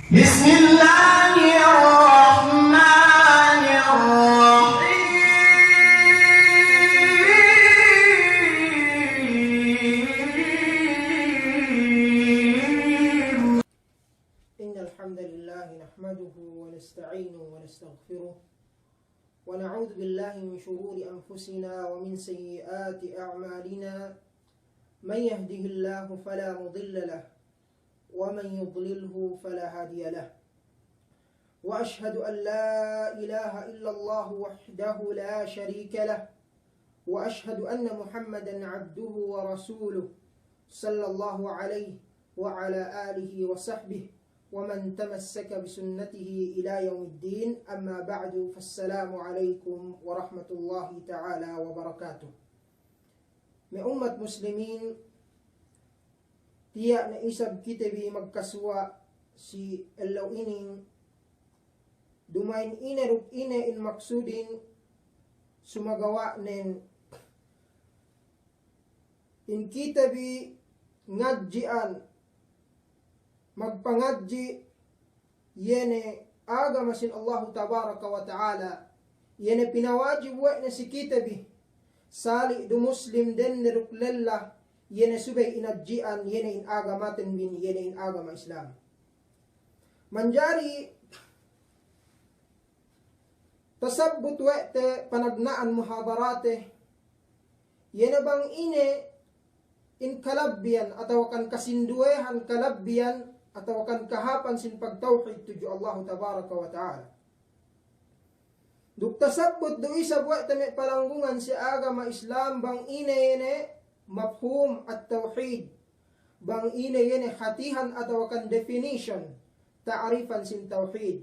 بسم الله الرحمن الرحيم إن الحمد لله نحمده ونستعينه ونستغفره ونعوذ بالله من شرور أنفسنا ومن سيئات أعمالنا من يهده الله فلا مضل له ومن يضلله فلا هادي له وأشهد أن لا إله إلا الله وحده لا شريك له وأشهد أن محمدا عبده ورسوله صلى الله عليه وعلى آله وصحبه ومن تمسك بسنته إلى يوم الدين أما بعد فالسلام عليكم ورحمة الله تعالى وبركاته. May umat muslimin, tiya na isab kitabi magkaswa si elaw ining dumain ineruk ine in maksudin sumagawa nen in kitabi ngadjian magpangadji yene aga masin Allah tabaraka wa ta'ala yene pinawajib wa na si kitabi sali du muslim den niruklella yene subay inadjian yene in agamaten bin yene in agama Islam manjari tasabbut wa'te panagnaan muhadarate yene bang ine in kalabbian atau kan kasinduehan kalabbian atau kan kahapan sin pagtauhid tuju Allah tabaraka wa ta'ala. Duk tasabbut do isa buat tami palanggungan si agama Islam bang ine mafhum at tauhid bang ine yene hatihan atau kan definition ta'rifan sin tauhid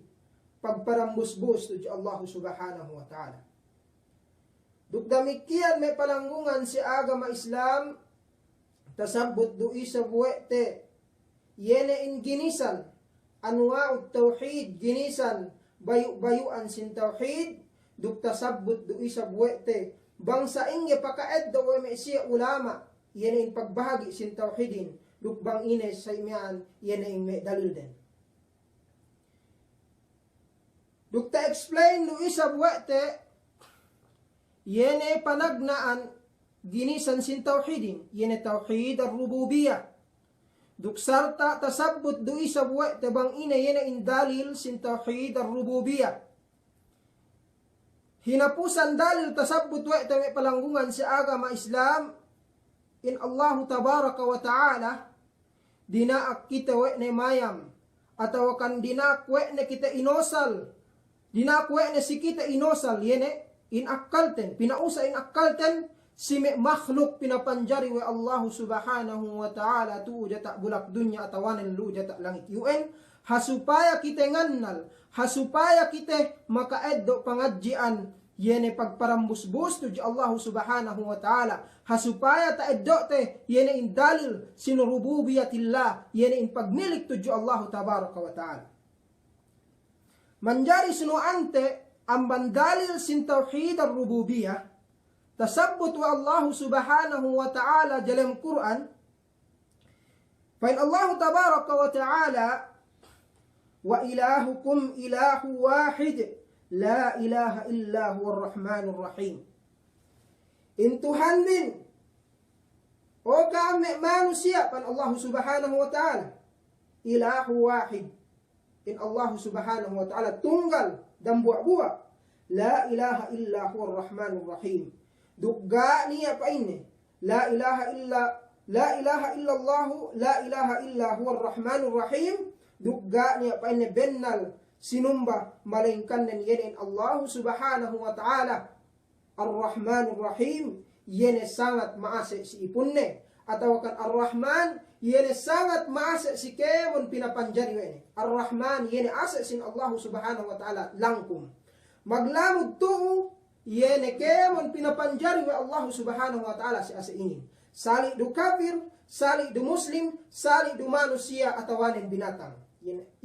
pagparambus-bus tuju Allah subhanahu wa ta'ala. Duk damikian may palanggungan si agama Islam tasabbut do isa buwete yene in ginisan anwa'ut tauhid ginisan bayu-bayuan sin tauhid duk tasabbut do isa buwete bangsa inge pakaed do may siya ulama yene in pagbahagi sin tauhidin duk bang ine sa imian yene in may dalil den duk ta explain do isa buwete yene panagnaan ginisan sin tauhidin yene tauhid ar-rububiyyah duk sarta tasabbut do isa buwete bang ine yene in dalil sin tauhid ar-rububiyyah hinapusan dalil tasabbut wa ita may palanggungan sa agama Islam in Allah tabaraka wa ta'ala dinaak kita wa na mayam ataw kan dinak wa na kita inosal dinak wa na si kita inosal yene in akkalten pinausa in akkalten si may makhluk pinapanjari wa Allah subhanahu wa ta'ala tuuja ta bulak dunya atawanan luja ta langit yuen hasupaya kita ngannal hasupaya kita makaeddo pangadjian yene pagparambus-bus tuju Allah subhanahu wa ta'ala hasupaya ta eddo te yene in dalil sin rububiyatillah yene in pagnilik tuju Allah tabaraka wa ta'ala manjari sunuante ang bandalil sin tauhid ar-rububiyyah tasabbut wa Allah subhanahu wa ta'ala dalam Quran fa in Allah tabaraka wa ta'ala wa ilahukum ilahu wahid la ilaha illa huwa ar-rahmanur rahim in Tuhan din o kami manusia pan Allah subhanahu wa ta'ala ilahu wahid in Allah subhanahu wa ta'ala tunggal dan buwa-buwa la ilaha illa huwa ar-rahmanur rahim dugga niya pa ini la ilaha illa Allah la ilaha illa huwa ar-rahmanur rahim dugga niya pa ini bennal sinumba malaingkan nen yene Allah subhanahu wa ta'ala ar-rahmanur rahim yene sangat maase si ipunne atau kan ar-rahman yene sangat maase si kemon pinapanjari wene ar-rahman yene ase sin Allah subhanahu wa ta'ala langkum maglamud tu'u yene kemon pinapanjari wa Allah subhanahu wa ta'ala si ase ingin sali du kafir sali du muslim sali du manusia atawanen binatang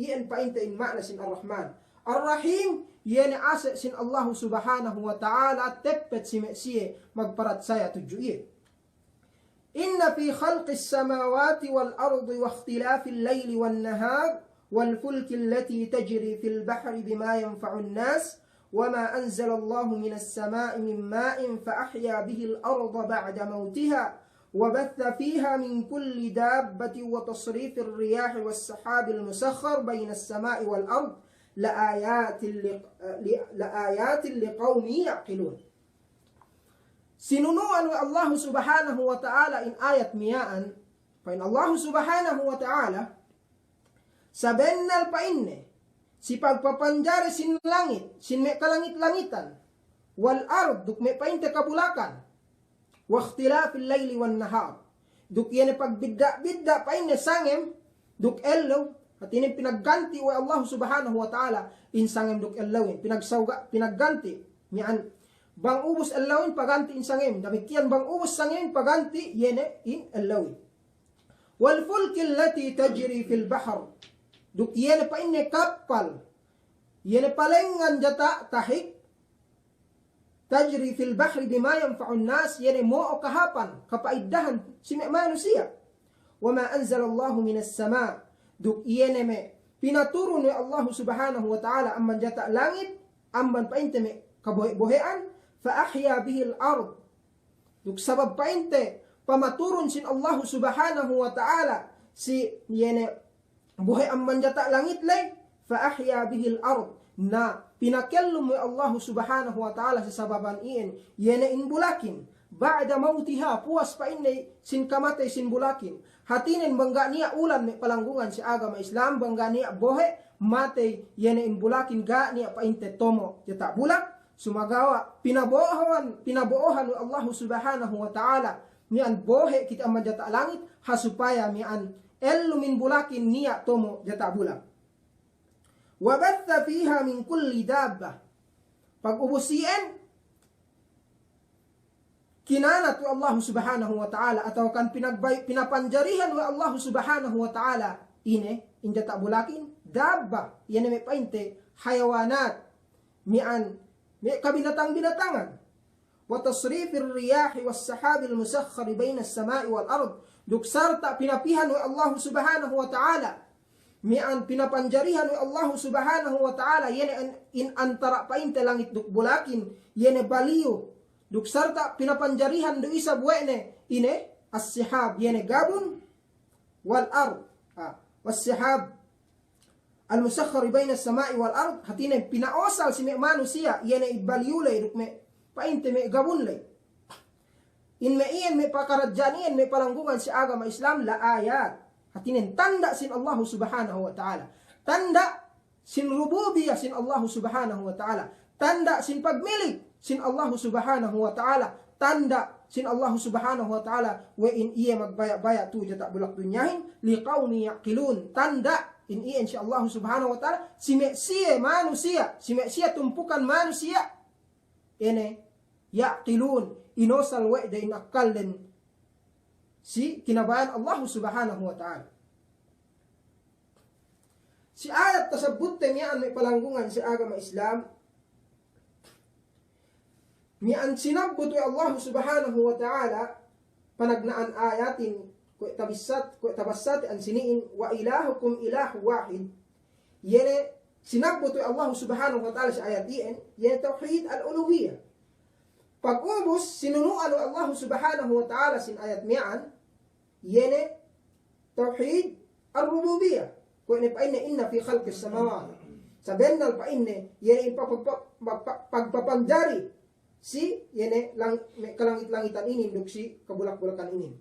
iyan pa inta in makna sin ar-rahman ar-rahim yene ase sin Allah subhanahu wa ta'ala teppet si mesiye magparat saya tujuye inna fi khalqis samawati wal ardi wa ikhtilafil layli wan nahar والفلك التي تجري في البحر بما ينفع الناس وما أنزل الله من السماء من ماء فأحيا به الأرض بعد موتها وبث فيها من كل دابة وتصريف الرياح والسحاب المسخر بين السماء والأرض لآيات لقوم يعقلون. Sinunuan wa Allah subhanahu wa ta'ala in ayat miyaan, pain Allah subhanahu wa ta'ala, sabennal painne, si pagpapanjari sin langit, sin me kalangit-langitan, wal ard, duk me painte kabulakan, wa ikhtilafil layli wan nahar, duk yene pagbidda-bidda painne sangem, duk ello, at ini pinagganti wa Allah subhanahu wa ta'ala, in sangem duk ellawin, pinagganti, miyaan, bang ubus allawin paganti in sangem, demikian bang ubus sangem paganti yene in allawin. Wal fulki allati tajri fil bahr, duk yene pa inne kapal, yene palengan jata tahik, tajri fil bahri bima yanfa'un nas, yene mo kahapan, kapaiddahan si manusia. Wa ma anzalallahu minas sama, duk yene me pinaturun ni Allah subhanahu wa ta'ala amman jata langit, amman painte me kabohe-bohean, فأحيا به الأرض, duk sabab painte pamaturun sin Allah subhanahu wa ta'ala si yene buhay ang manjata langit lay, فأحيا به الأرض, na pinakellum mo Allah subhanahu wa ta'ala sa sababan iyan yene inbulakin ba'da mautiha, puas pa inay sin kamatay sin bulakin, hatinin bangga niya ulan may palanggungan si agama Islam, bangga niya bohe matay yene inbulakin ga niya painte tomo jata bulak, sumagawa pinabuohan ni Allah subhanahu wa ta'ala mian bohe kita ang jata langit hasupaya mian elumin bulakin niya tomo jata bulak. Wabatha fiha min kulli dabba, pag-ubusien kinanat wa Allah subhanahu wa ta'ala atau kan pinapanjarihan wa Allah subhanahu wa ta'ala ine injata bulakin dabba yan may painte hayawanat mian may kabinatang-binatangan, wa tasrifir riyahi was sahabil musakhkhari baina as-sama'i wal ard, duk sarta pinapihan wa Allah subhanahu wa ta'ala, mian pinapanjarihan wa Allah subhanahu wa ta'ala, yene in antara painte langit duk bulakin, yene baliyo, duk sarta pinapanjarihan do isa buwene, ine as-sihab, yene gabun, wal ard, was-sihab, al-musakhkhar bayna as-sama'i wal ard, hatina pinaosal si manusia yene ibalyulay duk me painte me gabunlay in me iyan me pakaradyan iyan me palanggungan si agama Islam la ayat, hatinin tanda sin Allah subhanahu wa ta'ala, tanda sin rububiyah sin Allah subhanahu wa ta'ala, tanda sin pagmilig sin Allah subhanahu wa ta'ala, tanda sin Allah subhanahu wa ta'ala wa in iya magbaya-baya tu jata bulak dunyahin liqaumi yaqilun, tanda in iyan si Allah subhanahu wa ta'ala si Mesia manusia, si Mesia tumpukan manusia ene yaqilun inosal wa da inakal din si kinabayan Allah subhanahu wa ta'ala. Si ayat tasabut temyaan may palanggungan si agama Islam mian sinabut wa Allah subhanahu wa ta'ala panagnaan ayatin ko tabassat an siniin wa ilahukum ilahu wahid, yene sinabot Allah subhanahu wa ta'ala sa ayat iyan yene tauhid al-uluhiyah. Pag-ubos sinunuan Allah subhanahu wa ta'ala sin ayat miyan yene tauhid al-rububiyah, ko ne painne inna fi khalqis samawati, sabennal painne yene pagpapanjari si yene kalangit-langitan ini duk si kabulak-bulakan ini.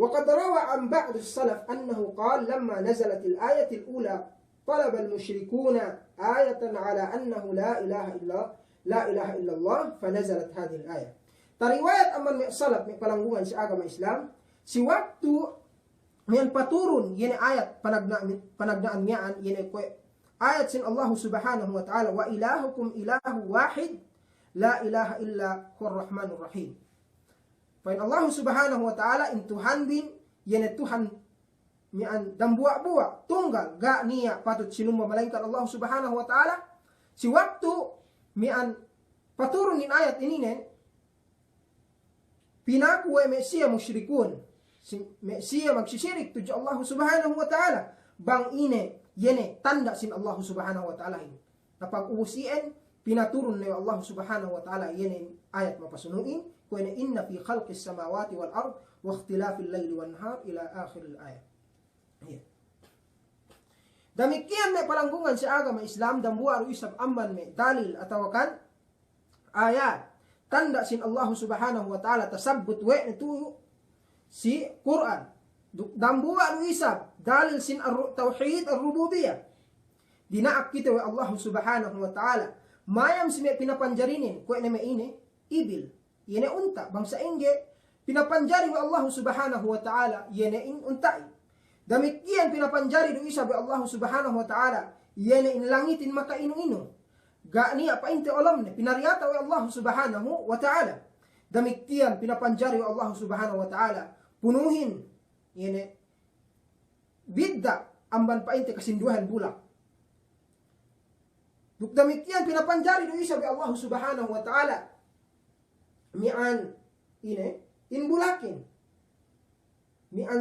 وقد روى عن بعض السلف أنه قال لما نزلت الآية الأولى طلب المشركون آية على أنه لا إله إلا الله فنزلت هذه الآية. Tariwayat aman may salaf may palanggungan si agama Islam si waktu may paturun yene ayat panagnaan miyaan yene ko ayat sin Allah subhanahu wa ta'ala wa ilahukum ilahu wahid la ilaha illa huwar rahmanur rahim. Pain Allah subhanahu wa ta'ala in Tuhan bin yene Tuhan mian dambua-bua tunggal ga niya patut sinumba melainkan Allah subhanahu wa ta'ala si waktu mian paturun in ayat ini nen pinaku wa Mesia musyrikun si Mesia magsisirik tuju Allah subhanahu wa ta'ala bang ine yene tanda sin Allah subhanahu wa ta'ala hin. Napag uusien pinaturun na Allah subhanahu wa ta'ala yene ayat mapasunuin kung inna fi khalqis samawati wal ard wa ikhtilafil layli wan nahar ila akhir al ayat. Ayan. Damikian may palanggungan si agama Islam dan buwa isab amban may dalil atau kan ayat tanda sin Allah subhanahu wa ta'ala tasabbut we itu si Quran dan buwa isab dalil sin tauhid ar-rububiyah dinaak kita we Allah subhanahu wa ta'ala mayam si may pinapanjarinin kung may ini ibil yene unta bangsa ingge pinapanjari we Allah subhanahu wa ta'ala yene in untai. Damikian pinapanjari do isa bi Allah subhanahu wa ta'ala yene in langitin maka inu-inu ga ni apa inte olam ne pinariata wa Allah subhanahu wa ta'ala. Damikian pinapanjari wa Allah subhanahu wa ta'ala punuhin yene bidda amban pa inte kasinduhan bulak. Damikian pinapanjari do isa bi Allah subhanahu wa ta'ala mian ine in bulakin mian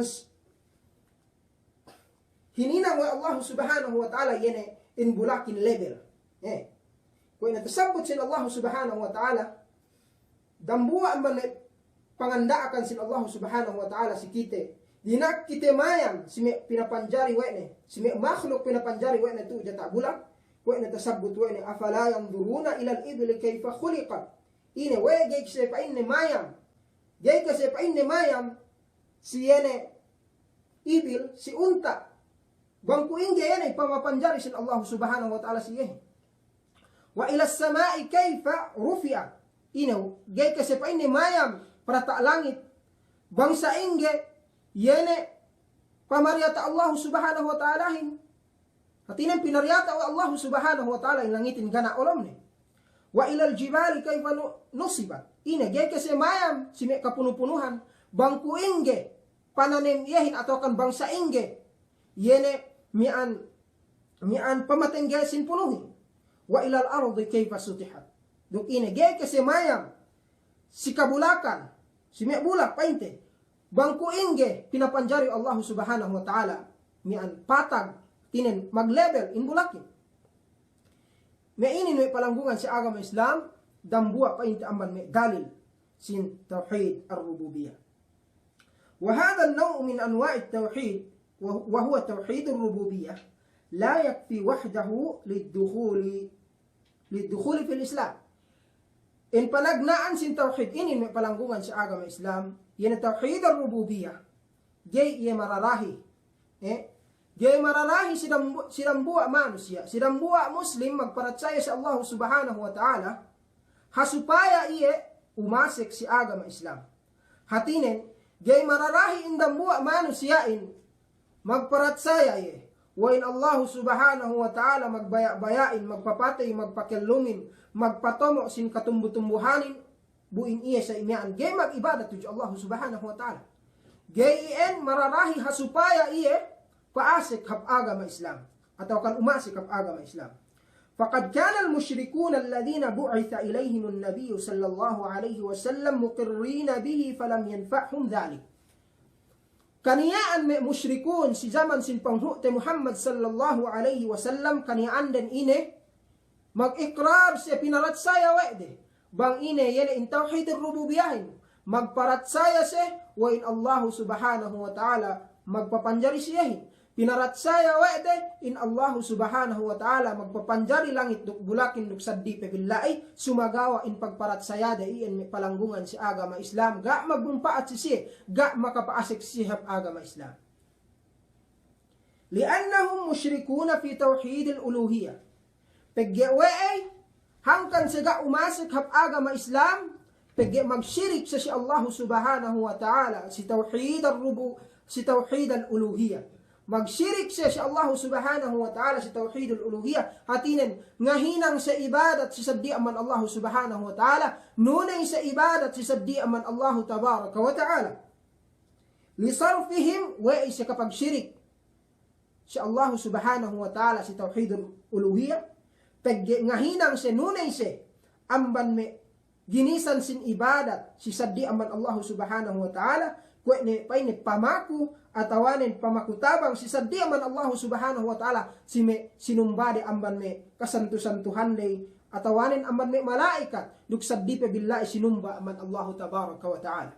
hininang wa Allah subhanahu wa ta'ala yene in bulakin level. Kung natasabot sin Allah subhanahu wa ta'ala, dambuwa ang pangandaakan sin Allah subhanahu wa ta'ala si kite. Dinak kite mayam, si may pinapanjari wene, si may makhluk pinapanjari wene tu jata bulak, kung natasabot wene, afala yanzuruna ilal ibli kayfa khuliqat. Ine, gay kasi pa inne mayam, gay kasi pa inne mayam, si yene ibil, si unta, bangku ingge yan ay pamapanjari sin Allah subhanahu wa ta'ala siya. Wa ila samai kayfa rufi'a. Inaw, gay kasi pa ini mayam para ta langit. Bangsa ingge, yene pamaryata Allah subhanahu wa ta'ala hin. Hatinan pinaryata wa Allah subhanahu wa ta'ala in langitin gana olam ni. Wa ilal jibali kayfa nusibat. Ina, gay kasi mayam, si may kapunupunuhan. Bangku ingge, pananim yahin atau kan bangsa ingge. Yene mian pamatenggesin punuhin wa ilal ardi kayfa sutihat duk ine gay kasi mayam si kabulakan si may bulak painte bangku ingge pinapanjari Allah subhanahu wa ta'ala mian patag tinen maglevel in bulakin may inin may palanggungan si agama Islam dambua painte amban may dalil sin tauhid ar-rububiyah wa hadha an-naw' min anwa' at-tauhid وهو توحيد الربوبية لا يكفي وحده للدخول في الإسلام. إن palagnaan sin tauhid ini may palanggungan sa agama Islam, yan tauhid ar-rububiyah. Jay iya mararahi. Jay mararahi sidambuwa manusia, sidambuwa muslim magparatsaya sa Allah subhanahu wa ta'ala, hasupaya iye umasik si agama Islam. Hatinen, jay mararahi indambuwa manusiain magparatsaya ye. Wa in Allah subhanahu wa ta'ala magbaya-bayain, magpapatay, magpakilumin, magpatomo sin katumbutumbuhanin, buin iya sa imyaan. Gay mag-ibadat to Allah subhanahu wa ta'ala. Gay iyan mararahi hasupaya iye paasik hap agama Islam. Atau kan umasik hap agama Islam. فقد كان المشركون الذين بعث إليهم النبي صلى الله عليه وسلم مقرين به فلم ينفعهم ذلك. Kaniyaan may musyrikun si zaman sin panghute Muhammad sallallahu alaihi wasallam kaniyaan den ine mag-ikrar siya pinaratsaya wede bang ine yan in tauhid ar-rububiyahin magparatsaya siya wa in Allah subhanahu wa ta'ala magpapanjari siyahin pinaratsaya wede in Allah subhanahu wa ta'ala magpapanjari langit duk bulakin duk saddi pebillahi sumagawa in pagparatsaya da iyan may palanggungan si agama Islam ga magbumpaat si siya ga makapaasik sihap agama Islam liannahum musyrikuna fi tauhid al-uluhiyah paggeweay hangkan sa ga umasik hap agama Islam pagge magsyirik sa si Allah subhanahu wa ta'ala si tauhid al-uluhiyah magsyirik siya si Allah subhanahu wa ta'ala sa tauhid al-uluhiyah hatinen ngahinang sa ibadat si sabdi aman Allah subhanahu wa ta'ala nunay sa ibadat si sabdi aman Allah tabaraka wa ta'ala lisarfihim wa isa kapag syirik si Allah subhanahu wa ta'ala si tauhid al-uluhiyah pag ngahinang sa nunay sa amban me ginisan sin ibadat si sabdi aman Allah subhanahu wa ta'ala Kuwene paine pamaku atawanen pamakutabang si sadya man Allah subhanahu wa ta'ala sinumbade amban me kasantu-santuhan day atawanen amban me malaikat duk saddi pa billahi sinumba man Allah tabaraka wa ta'ala.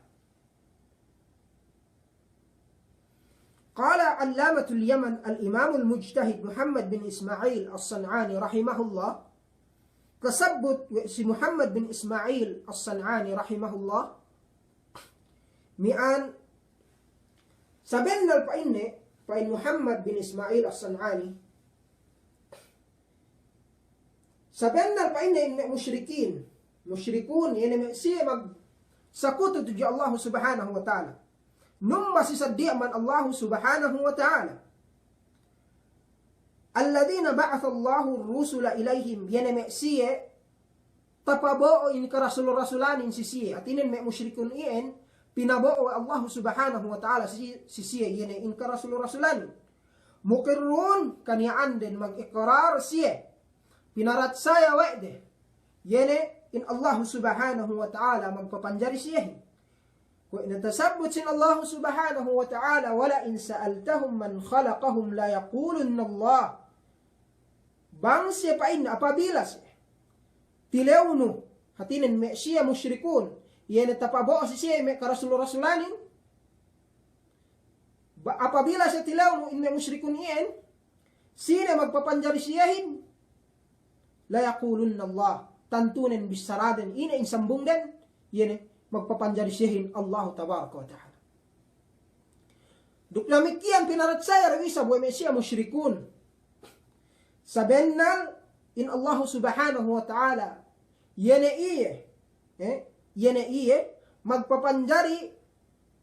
قال علامة اليمن الإمام المجتهد محمد بن إسماعيل الصنعاني رحمه الله تثبت si Muhammad bin Ismail الصنعاني رحمه الله mian sabennal pain Muhammad bin Ismail الصنعاني sabennal painne musyrikun yani siya mag sakuto tuji Allah subhanahu wa ta'ala numma si saddiya man Allah subhanahu wa ta'ala alladhina ba'atha Allahu ar-rusula ilayhim yana siya tapaboo in ka rasul-rasulanin si siya atinin me musyrikun iyan pinaboo Allah subhanahu wa ta'ala si siya yana in ka rasul-rasulanin mukirrun kaniyaan din mag-iqrar siya pinarat saya wa'de yana in Allah subhanahu wa ta'ala magpapanjari siya وإن تثبت الله سبحانه وتعالى ولئن سألتهم من خلقهم لا يقولن الله bang siya pain apabila siya tilewno hatinin me siya musyrikun yan tapabo si siya me karasul-rasulanin apabila siya tilewno in me musyrikun iyan sino magpapanjari siyahin la yaqulunna Allah tantunen bisaraden ina insambung den yan magpapanjari siyahin Allah tabaraka wa ta'ala. Duk lamikian pinarat saya rawisa buhay siya musyrikun. Sabennal in Allah subhanahu wa ta'ala yene iye magpapanjari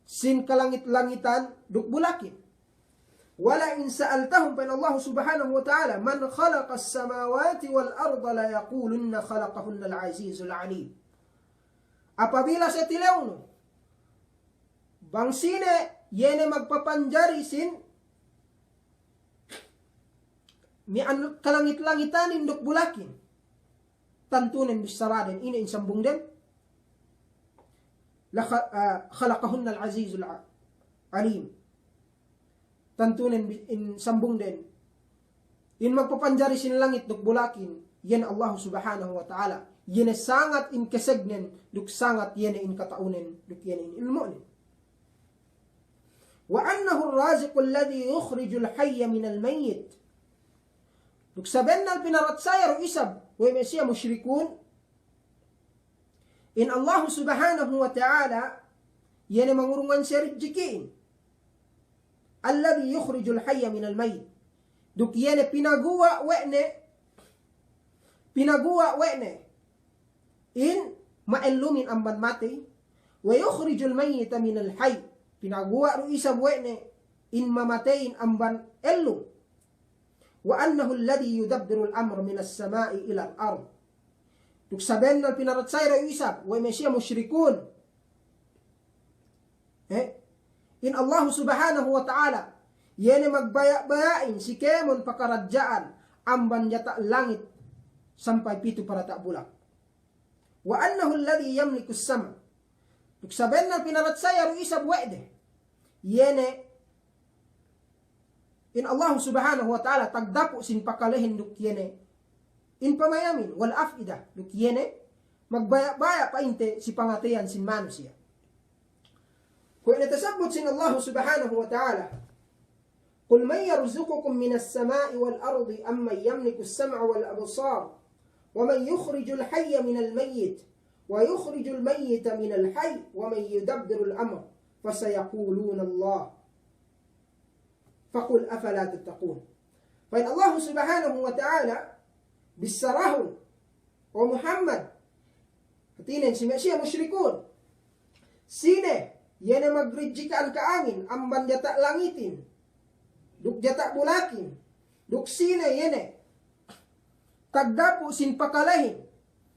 sin kalangit-langitan duk bulakin. Wala in sa'altahum pa Allah subhanahu wa ta'ala man khalaqa as-samawati wal arda la yaqulunna khalaqahunna al-azizul alim. Apabila sa tilawno, bang sine yene magpapanjari sin mi kalangit-langitan induk bulakin tantunen bisaraden ina insambung den la khalaqahunna al-azizul alim tantunen insambung den in magpapanjari sin langit duk bulakin yen Allah subhanahu wa ta'ala yene sangat in kesegnen duk sangat yene in kataunen duk yene in ilmunen wa annahu ar-raziqu alladhi yukhriju al-hayya min al-mayyit duk sabennal pinarat saya ro isab wa siya musyrikun in Allah subhanahu wa ta'ala yene mangurungan siya rijkiin alladhi yukhriju al-hayya min al-mayyit duk yene pinaguwa wene in ma'illumin amban mati wa yukhrijul mayyita min al-hayy pinaguwa ru isa buwene in mamatein amban ellum wa annahu alladhi yudabbiru al-amra min as-sama'i ila al-ard duk sabennal pinarat sayra isa wa mesya musyrikun in Allah subhanahu wa ta'ala yene magbaya-bayain si kemon pakaradjaan amban yata langit sampai pitu para tak bulak wa annahu alladhi yamliku as-sama duk sabennal pinarat saya ru isa buwede yene in Allah subhanahu wa ta'ala tagdapo sin pakalehin duk yene in pamayamin wal afida duk yene magbaya-baya pa inte si pangatayan sin manusia kung natasabot sin Allah subhanahu wa ta'ala qul man yarzuqukum minas sama'i wal ardi amman yamliku as-sam'a wal absar ومن يخرج الحي من الميت ويخرج الميت من الحي ومن يدبر الأمر فسيقولون الله فقل أفلا تتقون فإن الله سبحانه وتعالى بالسراهم ومحمد فتين سمعشي مشركون سينه yana magrijikan kaangin amban jatak langitin duk jatak bulakin duk sine yene tagdapo sin pakalahin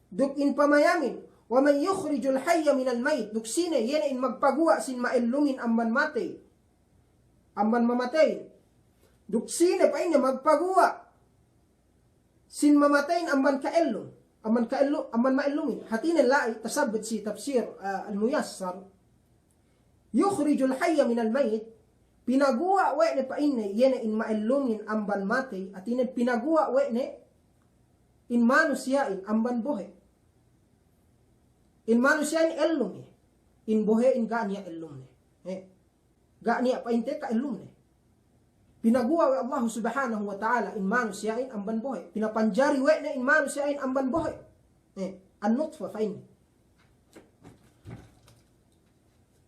duk in pamayamin wa man yukhrijul hayya minal mayt duk sine yene in magpagua sin maillumin amban matay amban mamatay duk sine pa ina magpagua sin mamatayin amban kaellum amban maillumin hatinen lai tasabbat si tafsir al-muyassar yukhrijul hayya minal mayit, pinaguwa we ne painne yene in maellungin amban mate, at inen pinaguwa we ne in manusiain amban bohe. In manusiain ellung in bohe in gania ellung gania painte ka ellung pinaguwa we Allah subhanahu wa ta'ala in manusiain amban bohe, pinapanjari we ne in manusiain amban bohe. An-nutfa fain.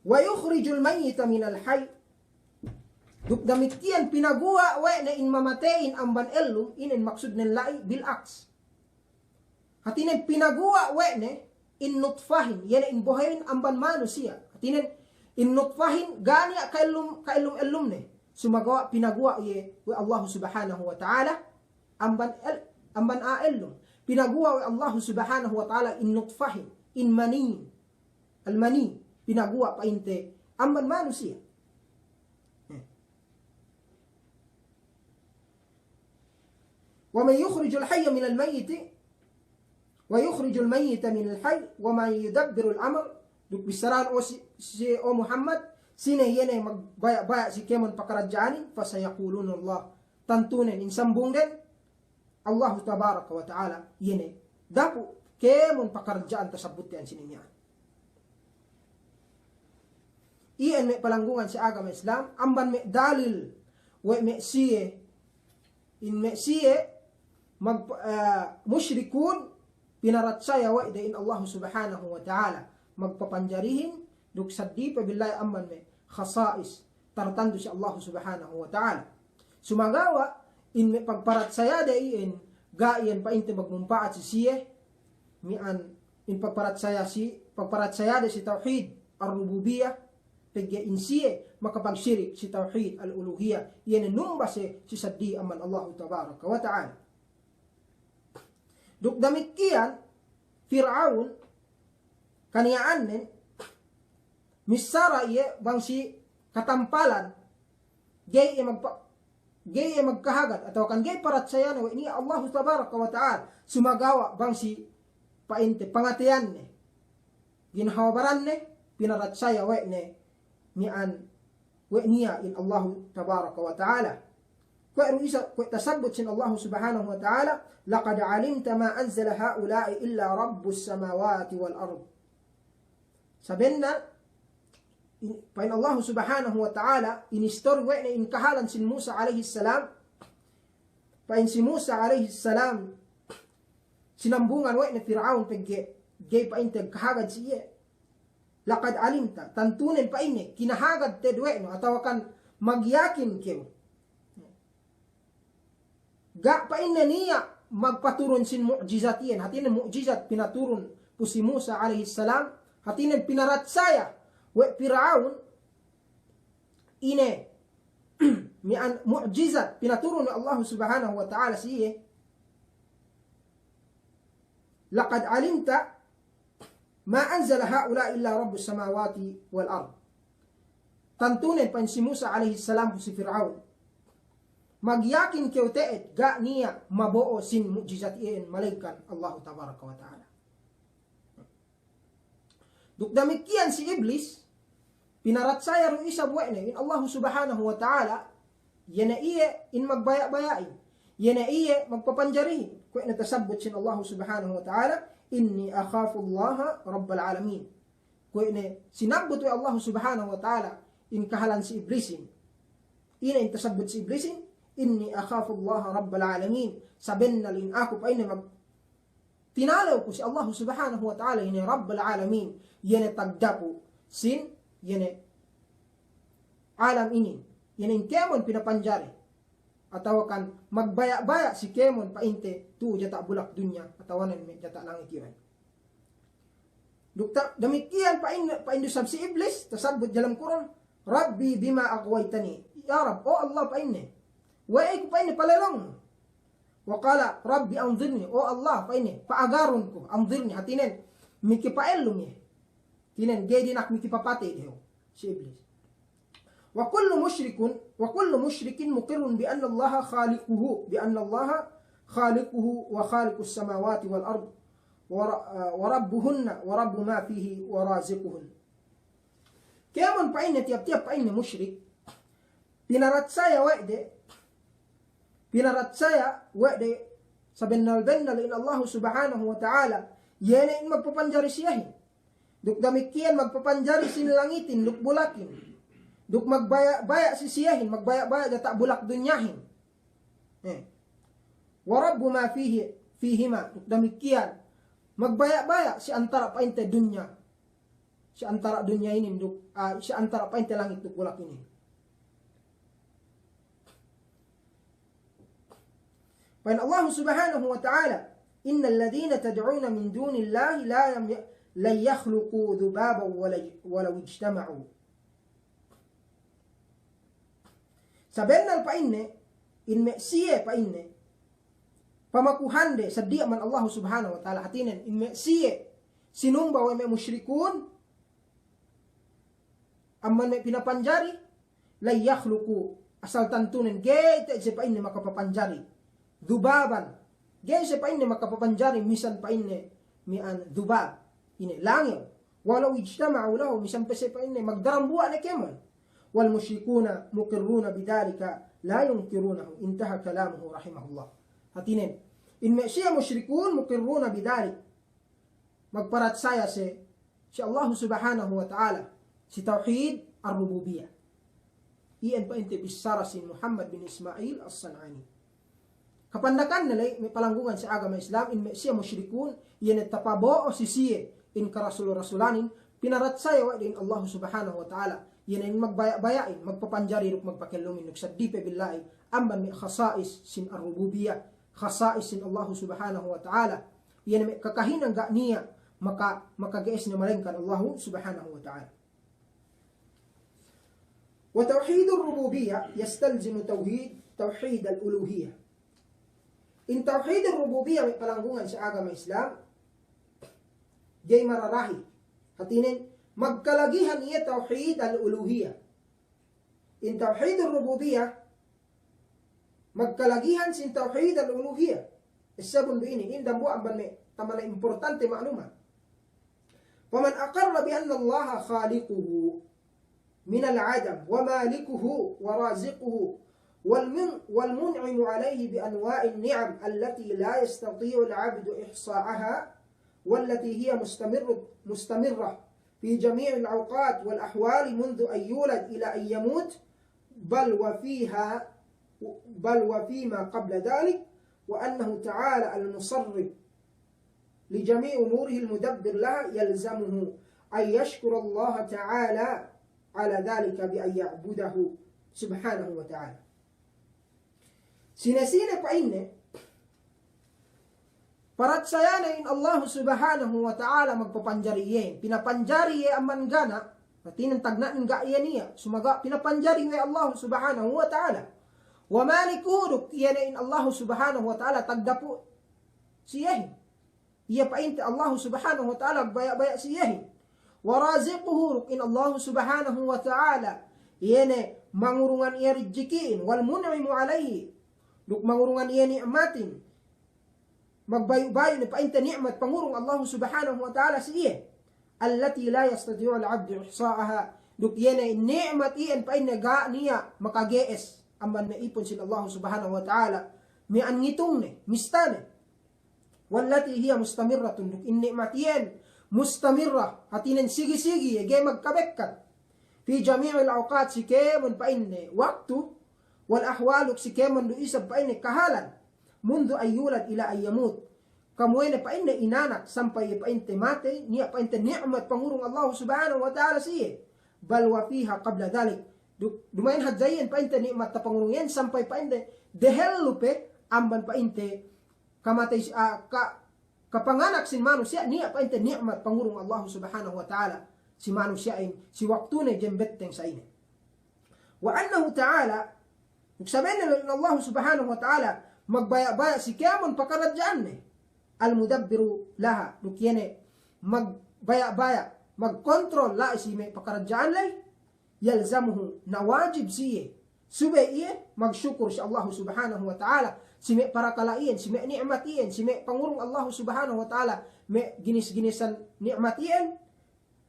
Wa yukhrijul mayyita minal hayy, damikian pinaguwa we na in mamatein amban ellum, inin maksud ng lai bil aks. Hatinen pinaguwa we ne in nutfahin, yan in buhayin amban manusia. Hatinen in nutfahin gani kailum ellum ne. Sumagawa pinaguwa ye we Allah subhanahu wa ta'ala amban ellum. Pinaguwa we Allah subhanahu wa ta'ala in nutfahin, in mani, al-mani, pinaguwa painte amban manusia. ومن يخرج الحي من الميت ويخرج الميت من الحي وما يدبر الأمر. Duk bisaran o Muhammad sine yene magbaya si kemon pakarajaanin fasayaqulun Allah, tantunen in sambung den Allah tabaraka wa ta'ala yene dapu kemon pakarajaan tasabutian sininya. Iyan me palanggungan sa agama Islam amban me dalil we me siye in me siye musyrikun pinaratsaya wa in Allah subhanahu wa ta'ala magpapanjarihin duk saddi pa billahi amman me khasais tartando si Allah subhanahu wa ta'ala sumagawa in me pagparatsaya in gaien pa inte magmumpaat si siye mian in pagparatsaya si tauhid ar-rububiyah pagya in siye makapagsirik si tauhid al-uluhiyah yan numbase si saddi amman Allah tabaraka wa ta'ala. Duk damikian Fir'aun kaniyaanen misara iye bang si katampalan gay magkahagat atau kan gay paratsaya na ni Allah tabaraka wa ta'ala sumagawa bang si painte pangatian ne ginhawabaran ne pinaratsaya we ne nian we niya in Allah tabaraka wa ta'ala. Kaya tasabut sin Allah subhanahu wa ta'ala laqad alimta ma anzala haula'i illa rabbus samawati wal ard. Sabihin na pain Allah subhanahu wa ta'ala in story we na in kahalan sin Musa alayhi salam pain si Musa alayhi salam sinambungan we na Fir'aun gay pain kahagad siya laqad alimta tantunen paine kinahagad tedwe no atawakan magyakin kew ga paine niya magpaturun sin mu'jizat yan hatinen mu'jizat pinaturun po si Musa alayhi salam hatinen pinaratsaya we Fir'aun ine mian mu'jizat pinaturun ni Allah subhanahu wa ta'ala siye laqad alimta ma anzala haula illa rabbus samawati wal ard. Tantunen pan si Musa alayhi salam po si Fir'aun magyakin keu teet ga niya maboo sin mu'jizat iyan malaikan Allah tabaraka wa ta'ala. Duk damikian si Iblis pinaratsaya ro isa buwene in Allah subhanahu wa ta'ala yana iye in magbaya-bayain yana iye magpapanjarihin kaya natasabot sin Allah subhanahu wa ta'ala inni akhafu Allah rabbal alamin. Kaya sinabot wa Allah subhanahu wa ta'ala in kahalan si Iblisin ina in tasabot si Iblisin inni akhafu Allah rabbal alamin. Sabihin na lin ako pa ina tinalaw ko si Allah subhanahu wa ta'ala ini rabbal alamin. Yan tagdapo sin yan alam ini. Yan in kemon pinapanjari. Atawa kan magbaya-baya si kemon painte tu jata bulak dunya atawanan me jata langit kiran. Dukta damikian paindu sab si Iblis tasabut dalam Quran Rabbi bima aqwaitani. Ya Rab, oh Allah painne. Wa ay ko painne palalong. Wa qala Rabbi anzirni, oh Allah painne paagaron ko anzirni hatinen mikipaelong ye. Tinen gedinak mikipapate deho si Iblis. Wa kullu mushrikin muqirrun bi anna Allah khaliquhu wa khaliqus samawati wal ard wa rabbuhunna wa rabbu ma fihi wa raziquhun. Kaya man pain na tiap-tiap pain na musyrik, pinarat saya sa bennal-bennal in Allah subhanahu wa ta'ala, yan in magpapanjari siyahin. Duk damikian magpapanjari sinlangitin, duk bulakin. Duk magbaya sisiyahin, magbaya data bulak dunyahin. Warabbu ma fihima, duk damikian, magbaya si antara painte dunya. Si antara dunya ini, si antara painte langit, duk bulak ini. Pain Allah subhanahu wa ta'ala, innal ladhina tad'una min dunillahi la yakhluqu dhubaban walau ijtama'u. Sabennal pa inne, inme siye pa inne, pamakuhande sa di man Allah subhanahu wa ta'ala hatinen, inme siye, sinumba wa me musyrikun, amman me pinapanjari, la yakhluqu, asal tantunin, gete se pa inne makapapanjari, dhubaban, gete se pa inne makapapanjari, misan pa inne, mian dhubab, ini langyaw, walau ijtama'u lahu, misan pa pa inne, magdarambuwa na keman, wal musyrikuna muqirruna bidhalika la yunkirunahu, intaha kalamuhu rahimahullah. Hatinin, inme siya musyrikun muqirruna bidhalik, magparat saya si Allah subhanahu wa ta'ala, si tauhid ar-rububiyah. Iyan pa inti bisara si Muhammad bin Ismail as-San'ani. Kapandakan nalay, may palanggungan sa agama Islam, inme siya musyrikun, iyan at tapabo o sisiye, in karasul-rasulanin, pinarat saya wa din Allah subhanahu wa ta'ala, yan ay magbaya-bayain, magpapanjari, magpakilumin, nagsaddipe billahi, amban may khasais sin ar-rububiyah, khasais sin Allah subhanahu wa ta'ala, yan ay kakahinang ga niya, makagaes na malengkan Allah subhanahu wa ta'ala. Wa tawhid ar-rububiyah yastalzimu tawhid al-uluhiyah. In tawhid ar-rububiyah may palanggungan sa agama Islam, jay mararahi, hatinin, magkalagihan iya tawhid al-uluhiyah. In tawhid al-rububiyah, magkalagihan sin tawhid al-uluhiyah. Isabun biini, indam buwan ba may tamana importante ma'luma. Faman aqarra bi anna Allah khaliquhu min al-adam, wa malikuhu, wa raziquhu, والمنعم عليه بأنواع النعم التي لا يستطيع العبد إحصاءها والتي هي مستمرة في جميع الأوقات والأحوال منذ أن يولد إلى أن يموت بل وفيما قبل ذلك وأنه تعالى المصرف لجميع أموره المدبر لها يلزمه أن يشكر الله تعالى على ذلك بأن يعبده سبحانه وتعالى. Sinesine pa inne, parat saya na in Allah subhanahu wa ta'ala magpapanjariye, pinapanjariye aman gana, natin tagna ng gaya niya, sumaga pinapanjariye Allah subhanahu wa ta'ala. Wa malikuduk, iya na in Allah subhanahu wa ta'ala tagdapo siyahin. Iya pa inte Allah subhanahu wa ta'ala baya-baya siyahin. Wa raziquhu in Allah subhanahu wa ta'ala, iya na mangurungan iya rijikiin, wal mun'imu alayhi, duk mangurungan iya ni'matin, magbayo-bayo ni painta ni'mat pangurong Allah subhanahu wa ta'ala sa iya, allati la yastati'u al-'abdu ihsa'aha, duk iya na ni'mat iyan painta ga niya makagees, aman na ipon sila Allah subhanahu wa ta'ala, mi'an ngitong ni, mistane, wallati hiya mustamirratun, duk in ni'mat iyan, mustamirra, hatinin sige-sige, gay magkabekkat, fi jami'il awqat si kemon painta waktu, wal ahwaluk si kemon do isab painta kahalan, mundo ayulad ila ayamut, kamuene painta inanak, sampay painta mate, niya painta ni'mat pangurong Allah subhanahu wa ta'ala siya, balwa fiha qabla dalik, dumayin hadzayin painta ni'mat ta pangurong yan, sampay painta dehelupe, amban painta kamatay kapanganak sin manusia, niya painta ni'mat pangurong Allah subhanahu wa ta'ala, si manusiain, si waktu na jembeteng sa ina. Wa annahu ta'ala, sabihin na Allah subhanahu wa ta'ala, magbaya-baya si kiamon pakaradyaan ni, al-mudabbiru laha, nukyene, magbaya-baya, mag-control la si may pakaradyaan lay, yalzamuhu, na wajib siye, sube iye, magsyukur si Allah subhanahu wa ta'ala, si may parakalain, si may ni'matiin, si may pangurong Allah subhanahu wa ta'ala, may ginis-ginisan ni'matiin,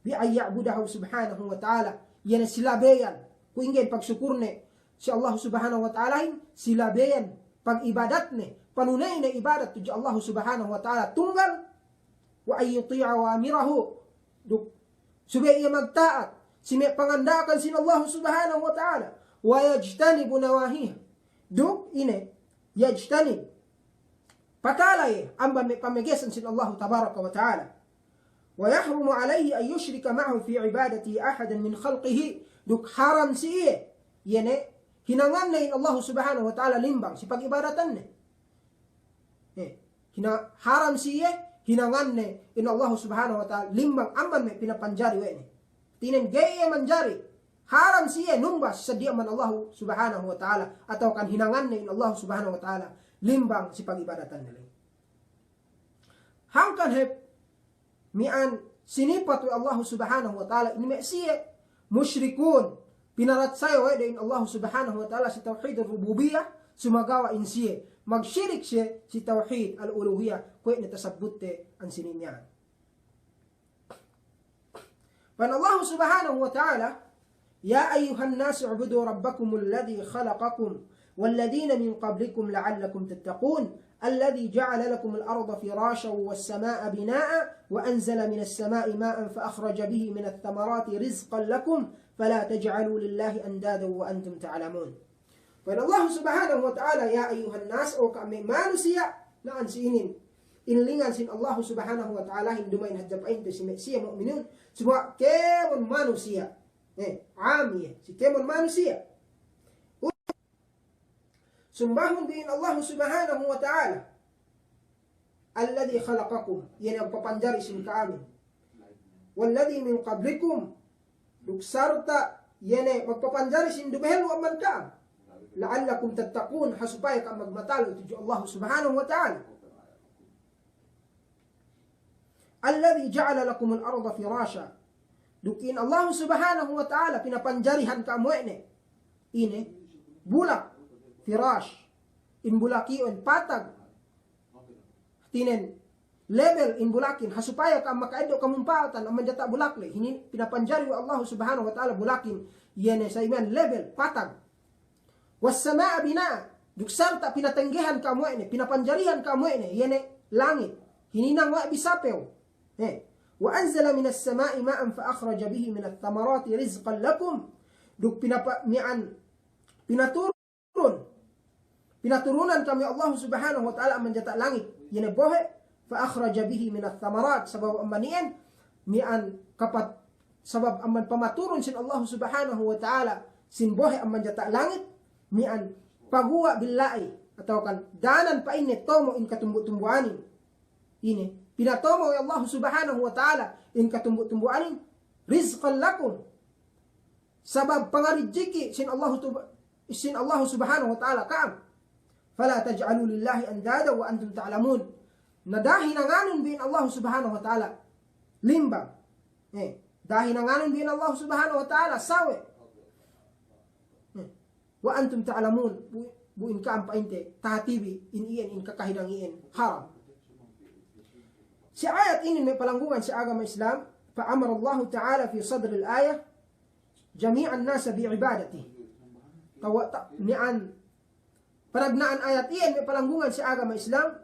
bi ay ya'budahu subhanahu wa ta'ala, yan silabeyan. Kung ingay pagsukurne, si Allah subhanahu wa ta'ala silabeyan. Pag ibadat ne, panunay na ibadat tuji Allah subhanahu wa ta'ala tunggal wa ayyuti'a wa amirahu. Duk, subay iya magtaat, sime pangandakan sin Allah subhanahu wa ta'ala, wa yajtanibu nawahiha. Duk, ine, yajtanib. Patalay, amban may pamigesan sin Allah tabaraka wa ta'ala. Wa yahrumu alayhi an yushrika ma'ahu fi ibadati ahadan min khalqihi. Duk haram siye, yene, hinangan na in Allah subhanahu wa ta'ala limbang si pag-ibadatan ne. Haram siye, hinangan na in Allah subhanahu wa ta'ala limbang amban may pinapanjari wene. Tinen gaya manjari, haram siye numbas sa di man Allah subhanahu wa ta'ala atau kan hinangan na in Allah subhanahu wa ta'ala limbang si pag-ibadatan nila. Hangkan hep mian sinipat wa Allah subhanahu wa ta'ala in may siye musyrikun pinarat sayo in Allah subhanahu wa ta'ala si tauhid al-rububiyah sumagawa in siye magsyirik siya si tauhid al-uluhiyah kuya nitasabutte ang sininyan. Pan Allah subhanahu wa ta'ala ya ayuhan nasu ubudu rabbakum alladhi khalaqakum walladhina min qablikum la'allakum tattaqun الذي جعل لكم الأرض فراشا والسماء بناء وأنزل من السماء ماء فأخرج به من الثمرات رزقا لكم فلا تجعلوا لله أندادا وأنتم تعلمون. فإن الله سبحانه وتعالى يا أيها الناس أو كأمي ما نسيا نعن سينين إن لنغان سين الله سبحانه وتعالى هندومين هجبعين تسمع مؤمنون سواء كيمون ما نسيا عامية كيمون ما نسيا Sumbahon din Allah subhanahu wa ta'ala alladhi khalaqakum yan ang papanjari sin kaamin walladhi min qablikum duksarta yan ay magpapanjari sin dubehel wa man kaam la'allakum tattaqun hasupaya ka magmatalo tuju Allah subhanahu wa ta'ala alladhi ja'ala lakum al-arda firasha dukin Allah subhanahu wa ta'ala pinapanjarihan ka mu'ne ini bulak firash, in bulakion, patag, tinen, level in bulakin, hasupaya ka makaido kamumpatan, ang manjata bulakle, hini pinapanjari wa Allah subhanahu wa ta'ala bulakin, yan sa iman level, patag. Was samaa bina, duksarta pinatanggihan ka mo ini, pinapanjarihan ka mo ini, yan langit, hininang wa bisapew. Wa anzala minas samai ma'an fa akhraja bihi minat tamarati rizqan lakum, duk pinaturunan kami Allah subhanahu wa ta'ala ang manjata langit. Yan bohe, fa akhraja bihi minat thamarat. Sabab ang manian, mian kapat, sabab ang pamaturon sin Allah subhanahu wa ta'ala, sin bohe ang manjata langit, mian paghuwa billahi, atau kan danan pa init tomo in katumbu-tumbuanin. Ini, pinatomo ay Allah subhanahu wa ta'ala in katumbu-tumbuanin, rizqan lakum. Sabab pangarijiki sin Allah subhanahu wa ta'ala kaam. Fala taj'alu lillahi andada wa antum ta'lamun. Nadahi nanganon bin Allah subhanahu wa ta'ala limbang. Dahi nanganon bin Allah subhanahu wa ta'ala sawe. Wa antum ta'lamun buin ka ampainte tahatibi in iyan in kakahidang iyan haram. Si ayat ini may palanggungan sa agama Islam. Fa'amara Allah ta'ala fi sadr al-ayah jami'an nasa bi'ibadati. Nian panagnaan ayat iyan may palanggungan sa agama Islam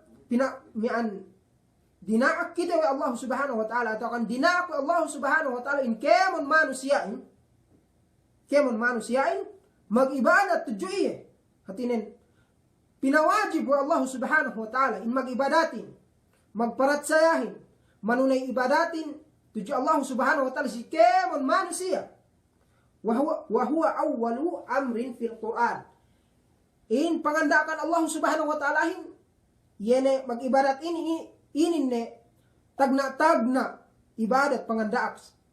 dinaak kita wa Allah subhanahu wa ta'ala atau kan dinaak wa Allah subhanahu wa ta'ala in kemon manusiain mag-ibadat tujuiye hatinin pinawajib wa Allah subhanahu wa ta'ala in mag-ibadatin magparatsayahin manunay ibadatin tuju Allah subhanahu wa ta'ala si kemon manusia wa huwa awwalu amrin fil Qur'an. In pangandakan Allah subhanahu wa ta'ala yene mag-ibadat inin ne tagna ibadat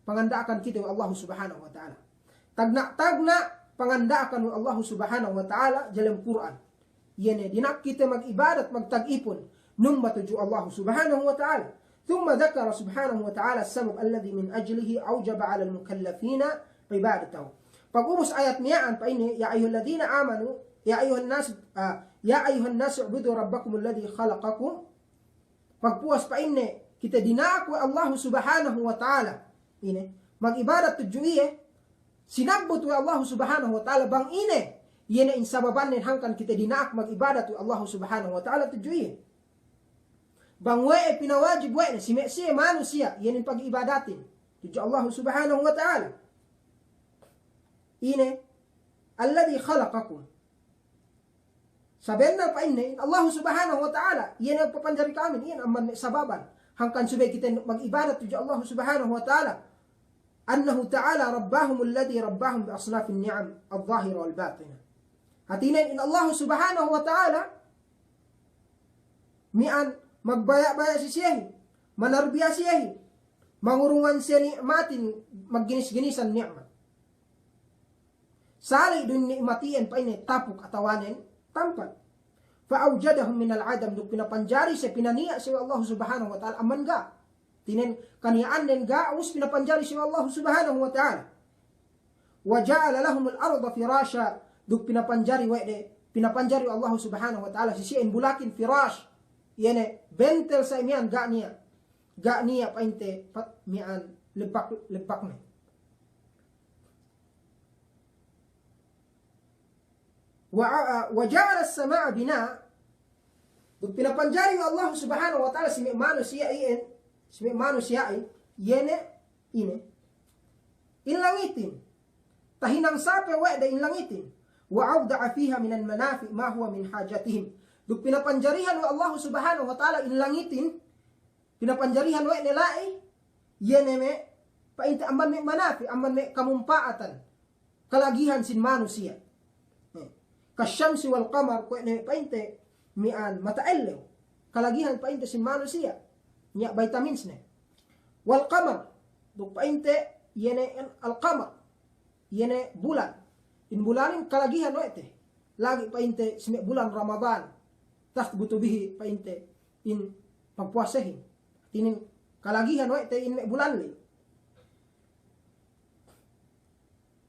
pangandakan kita wa Allah subhanahu wa ta'ala. Tagna pangandakan wa Allah subhanahu wa ta'ala dalam Quran. Yene dinak kita mag-ibadat magtag-ipon nung matuju Allah subhanahu wa ta'ala. ثم ذكر سبحانه وتعالى السبب الذي من أجله أوجب على المكلفين عبادته. Pag-ubos ayat niyaan pa ini ya ayyuhalladhina amanu Ya ayuhan nas ubudu rabbakum alladhi khalaqakum. Pagpuas pa ini kita dinaak wa Allah subhanahu wa ta'ala. Ini mag-ibadat tujuiye sinabot wa Allah subhanahu wa ta'ala bang ine yene in sababan nen hangkan kita dinaak mag-ibadat wa Allah subhanahu wa ta'ala tujuin. Bang wae pinawajib wae si mesia manusia yene pag-ibadatin tuju Allah subhanahu wa ta'ala. Ine alladhi khalaqakum. Sabenna pa ine Allah subhanahu wa ta'ala yene papanjari kami yene amman sababan hangkan subay kita mag-ibadat tuju Allah subhanahu wa ta'ala. Annahu ta'ala rabbahum alladhi rabbahum bi asnafin ni'am al-zahira wal-batina. Hatinin in Allah subhanahu wa ta'ala mian magbaya-baya si siyahi, manarbiya siyahi, mangurungan siya ni'matin, magginis-ginisan ni'mat. Sali dun ni'matiyan pa ini tapok atawanin, tampat. Fa'awjadahum minal adam, duk pinapanjari siya, pinaniya siya Allah subhanahu wa ta'ala, aman ga. Tinin kaniyaan din ga, us pinapanjari siya Allah subhanahu wa ta'ala. Wa ja'ala lahum al-arda firasha, duk pinapanjari pinapanjari Allah subhanahu wa ta'ala sisiin bulakin firash yene bentel sa imian ga niya painte pat mian lebak ne wa ja'ala as-samaa bina duk pinapanjari Allah subhanahu wa ta'ala si manusia yene ine inlangitin tahinang sape da inlangitin wa awda'a fiha minan manafi ma huwa min hajatihim. Duk pinapanjarihan wa Allah subhanahu wa ta'ala inlangitin, pinapanjarihan wa nilai, yene me, painta amman me manafi, amman me kamumpaatan, kalagihan sin manusia. Kasyamsi wal qamar, kwa ne painte, mian mataelew, kalagihan painte sin manusia, niya vitamins ne. Wal qamar, duk painte, yene al qamar, yene bulan. In bulanin kalagihan no ite. Lagi painte sime bulan Ramadan. Tathbutu bihi painte in pagpuasahin. Tinin kalagihan no ite in bulan li.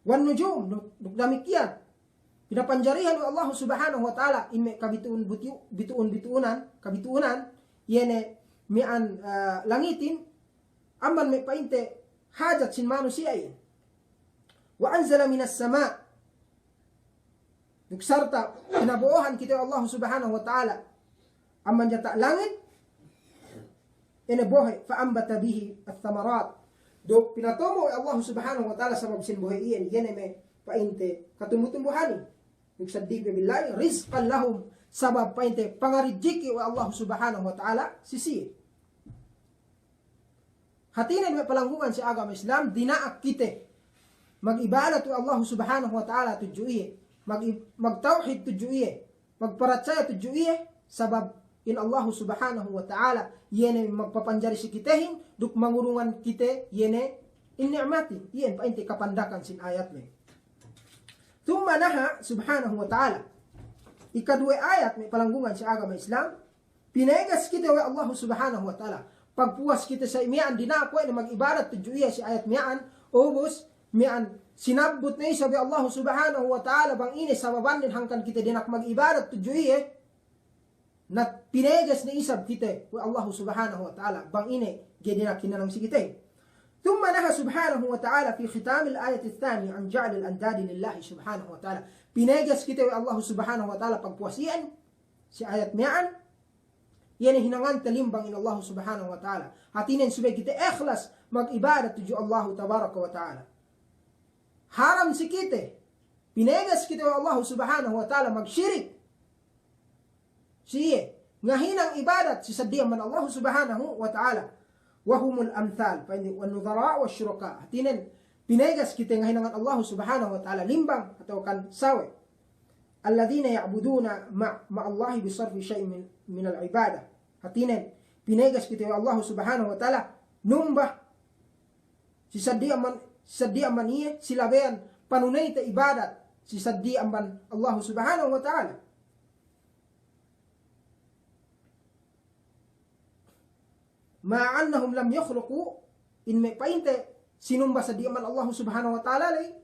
Wan nujum duk damikian. Pinapanjarihan wa Allah subhanahu wa ta'ala in me kabituunan yene mian langitin amman me painte hajat sin manusia yin. Wa anzala minas sama' Nuksarta, pinabuohan kita Allah subhanahu wa ta'ala. Amman jata langit, inabuhay, faambata bihi at thamarat. Do pinatomo Allah subhanahu wa ta'ala sabab sin buhay iyan, yan may painte katumbutumbuhani. Nuksaddig billahi, rizqan lahum, sabab painte pangarijiki wa Allah subhanahu wa ta'ala, sisi. Hatinan may palanggungan sa agama Islam, dinaak kite. Mag-ibadat wa Allah subhanahu wa ta'ala tujuiye. Magtauhid tujuiye, magparatsaya tujuiye, sabab in Allah subhanahu wa ta'ala, yene magpapanjari si kitehin, duk mangurungan kite, yene in ni'matin, yen painte kapandakan sin ayat le. Thumma naha subhanahu wa ta'ala, ikadue ayat may palanggungan sa agama Islam, pinegas kita wa Allah subhanahu wa ta'ala, pagpuas kita sa imian, dinakwa na mag-ibarat tujuiye si ayat mian, ubos, mian, sinabot na isa bi Allah subhanahu wa ta'ala bang ini sababan din hangkan kita dinak mag-ibadat tujuiye na pinegas na isab kita wa Allah subhanahu wa ta'ala bang ini dinak kinanang sikite. Thumma naha subhanahu wa ta'ala fi khitam al-ayat ath-thani an ja'al al-andad lillahi subhanahu wa ta'ala. Pinegas kita wa Allah subhanahu wa ta'ala pagpuasian si ayat mian yan hinangan talimbang in Allah subhanahu wa ta'ala. Hatinin subay kita ikhlas mag-ibadat tuju Allah tabaraka wa ta'ala. Haram si kite. Pinegas kita wa Allah subhanahu wa ta'ala magsyirik. Siye. Ngahinang ibadat si sadiyan man Allah subhanahu wa ta'ala. Wahumul amthal. Wan nudhara wa syuraka. Hatinin. Pinegas kita ngahinangan Allah subhanahu wa ta'ala. Limbang atau kan sawe. Alladhina ya'buduna ma'allahi bisarfi syai' min al-ibadah. Hatinin. Pinegas kita wa Allah subhanahu wa ta'ala. Numbah. Si sadiyan man iya silabean panunay ta ibadat si sadiyan man Allah subhanahu wa ta'ala. Ma'annahum lam yakhluqu in may painte sinumba sadiyan man Allah subhanahu wa ta'ala lay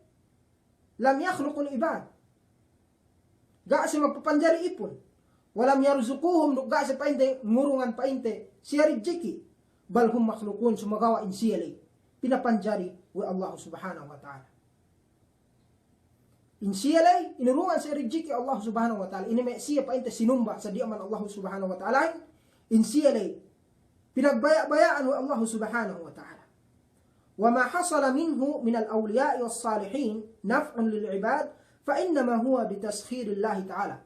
lam yakhluqu al-ibad. Ga si magpapanjari ipon. Walam yarzuquhum ga si painte ngurungan painte siya rijiki. Bal hum makhluqun sumagawa in siya lay pinapanjari wa Allah subhanahu wa ta'ala. insiyalay, inurungan sa rejiki Allah subhanahu wa ta'ala, inime siya pa inte sinumba sa di man Allah subhanahu wa ta'ala, insiyalay, pinagbaya-bayaan wa Allah subhanahu wa ta'ala. Wa ma hasala minhu min al-awliya'i was-salihin naf'un lil-ibad fa innama huwa bi taskhirillahi ta'ala.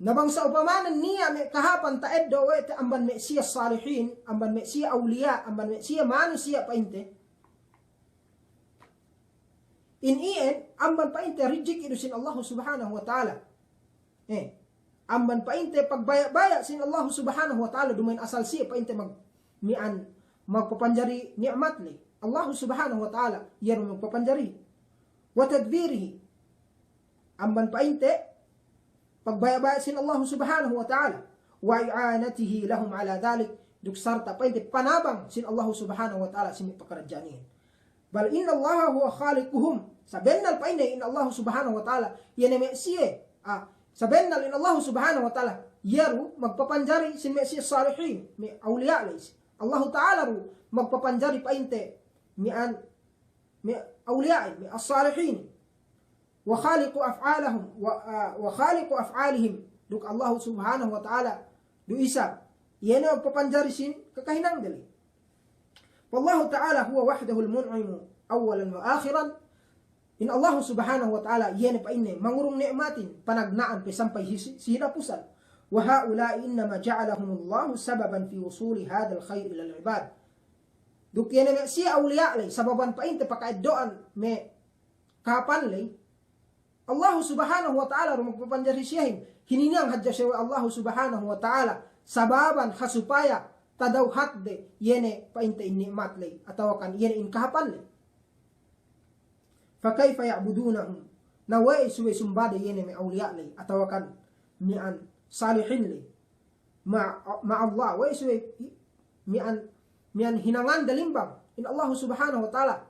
Nabang sa upamanan niya may kahapan taed daw ito amban may siya salihin, amban may siya awliya, amban may siya manusia pa inte. In iyan, amban pa inte reject ido sin Allah subhanahu wa ta'ala. Amban pa inte pagbaya-baya sin Allah subhanahu wa ta'ala dumain asal siya pa inte magpapanjari ni'mat li. Allah subhanahu wa ta'ala yan magpapanjari. Wa tadbirihi. Amban pa inte pagbaya-baya sin Allah subhanahu wa ta'ala. Wa i'anatihi lahum ala dhalik. Duksarta pa inte panabang sin Allah subhanahu wa ta'ala sin pakaradjaniin. Bal inna Allah huwa khaliquhum. Sabennal pa inay in Allah subhanahu wa ta'ala yan may siye. Sabennal in Allah subhanahu wa ta'ala yaru magpapanjari sin may siya salihin, may awliya lays. Allah ta'ala ru magpapanjari pa inte may awliya, may as-salihin. Wa khaliqu af'alahum wa khaliqu af'alihim. Duk Allah subhanahu wa ta'ala du isa yan magpapanjari sin kakahinang dali. Wallahu ta'ala huwa wahdahu al-mun'imu awalan wa akhiran. In Allah subhanahu wa ta'ala yan pa inne mangurong ni'matin panagnaan pe sampay sinapusan. Wa haula'i innama ja'alahumullahu sababan fi wusuli hadha al-khair ila al-ibad. Duk yan nga siya awliya lay sababan pa inte pakaiddoan me kapan lay Allah subhanahu wa ta'ala rumagpapanjari siyahin hininang hadya siya Allah subhanahu wa ta'ala sababan hasupaya tadawhat de yene pa inte in ni'mat lay atawakan yene in kapan lay. Fakayfa ya'budunahum nawai suwe sumbade yene may awliya lay atawakan mian salihin lay ma Allah wa suwe mian hinangan dalimbang in Allah subhanahu wa ta'ala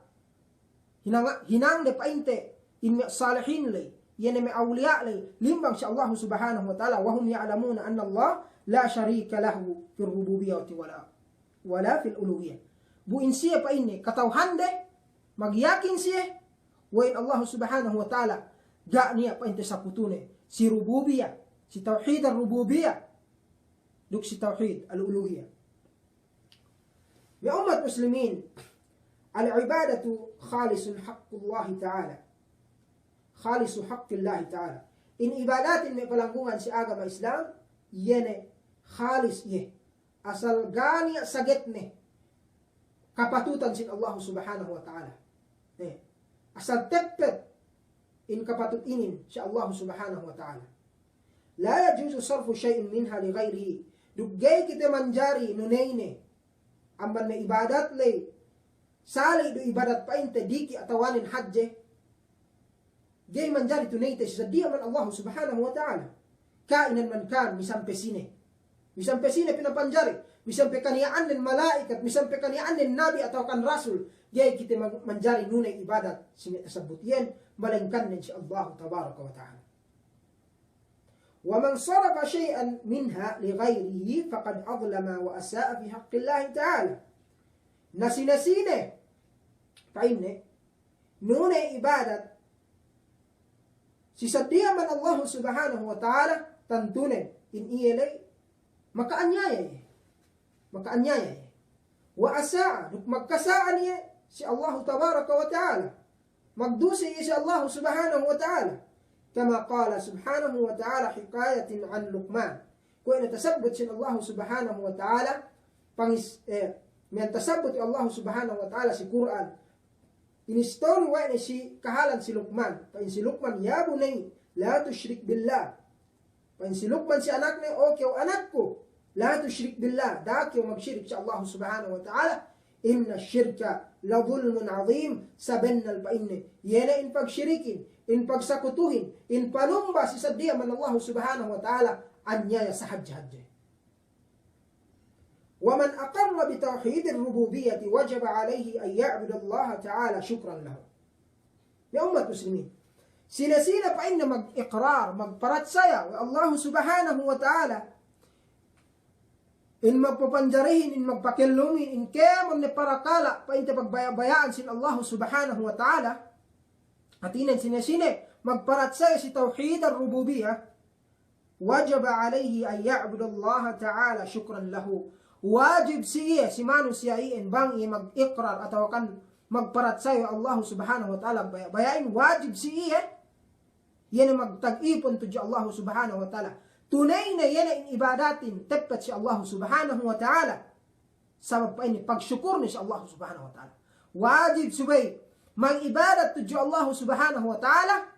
hinang de painte in mi salihin lay yene may awliya lay limbang si Allah subhanahu wa ta'ala wa hum ya'lamuna anna Allah la sharika lahu fi rububiyyati wala fil uluhiyyah. Buin siya pa inne katawhande magyakin siya wa in Allah subhanahu wa ta'ala ga niya pa inte sa putune si rububiyya, si tauhid ar-rububiyya, duk si tauhid al-uluhiyya. Ya umat muslimin, al-ibadatu khalisun haqqullah ta'ala. Khalisu haqqillah ta'ala. In ibadatin may palanggungan si agama Islam, yene khalis ye. Asal gani saget ne kapatutan sin Allah subhanahu wa ta'ala. Asal teppet in kapatut inin si Allah subhanahu wa ta'ala. La yajuzu sarfu shay'in minha li ghayrihi. Duggay kita manjari nunayne amban na ibadat lay sali do ibadat pa inte diki atawanin hadje gay manjari tunayte sa diya man Allah subhanahu wa ta'ala. Kainan man kan misampesine pinapanjari misampe kaniyaan nin malaikat misampe kaniyaan nin nabi atau kan rasul gay kita manjari nunay ibadat sinasabot yan malangkan nin si Allah tabaraka wa ta'ala. Wa man sarafa shay'an minha li ghayrihi faqad adlama wa asaa fi haqqillah ta'ala. Nasinasine paine nunay ibadat si sadiya man Allah subhanahu wa ta'ala tantunen in iyalay makaanyaya wa asaa magkasaan niya si Allah tabaraka wa ta'ala magdusi si Allah subhanahu wa ta'ala kama qala subhanahu wa ta'ala hikayatin an Luqman kung natasabot si Allah subhanahu wa ta'ala may tasabot Allah subhanahu wa ta'ala si Quran in-story wa ni si kahalan si Luqman pain si Luqman ya bunay la tushrik billah pain si Luqman si anak ni okay o anak ko la tushrik billah daki o magshirk sa Allah subhanahu wa ta'ala inna shirka la dhulmun azim sabennal pa inne yena in pagshirikin in pagsakutuhin in panumba si sadiya man Allah subhanahu wa ta'ala anyaya sa hajj-hajj. ومن أقر بتوحيد الربوبية وجب عليه أن يعبد الله تعالى شكرا له. يا أمة المسلمين sila pa inna mag-iqrar magparatsaya wa Allah subhanahu wa ta'ala in magpapanjarihin in magpakilumin in kemon ni parakala pa inte pagbayabayaan sin Allah subhanahu wa ta'ala at inan sine magparatsay si tauhid ar-rububiyah, wajaba alayhi an ya'budu Allah ta'ala syukran lahu. Wajib siya si manusia iyan bang iya mag-iqrar atau kan magparatsay Allah subhanahu wa ta'ala. Bayain wajib siya yan magtag-ipon to Allah subhanahu wa ta'ala. Tunay na yan ang ibadatin tepat si Allah subhanahu wa ta'ala. Sabab pa ini pagsyukur ni si Allah subhanahu wa ta'ala. Wajib subay mag-ibadat to Allah subhanahu wa ta'ala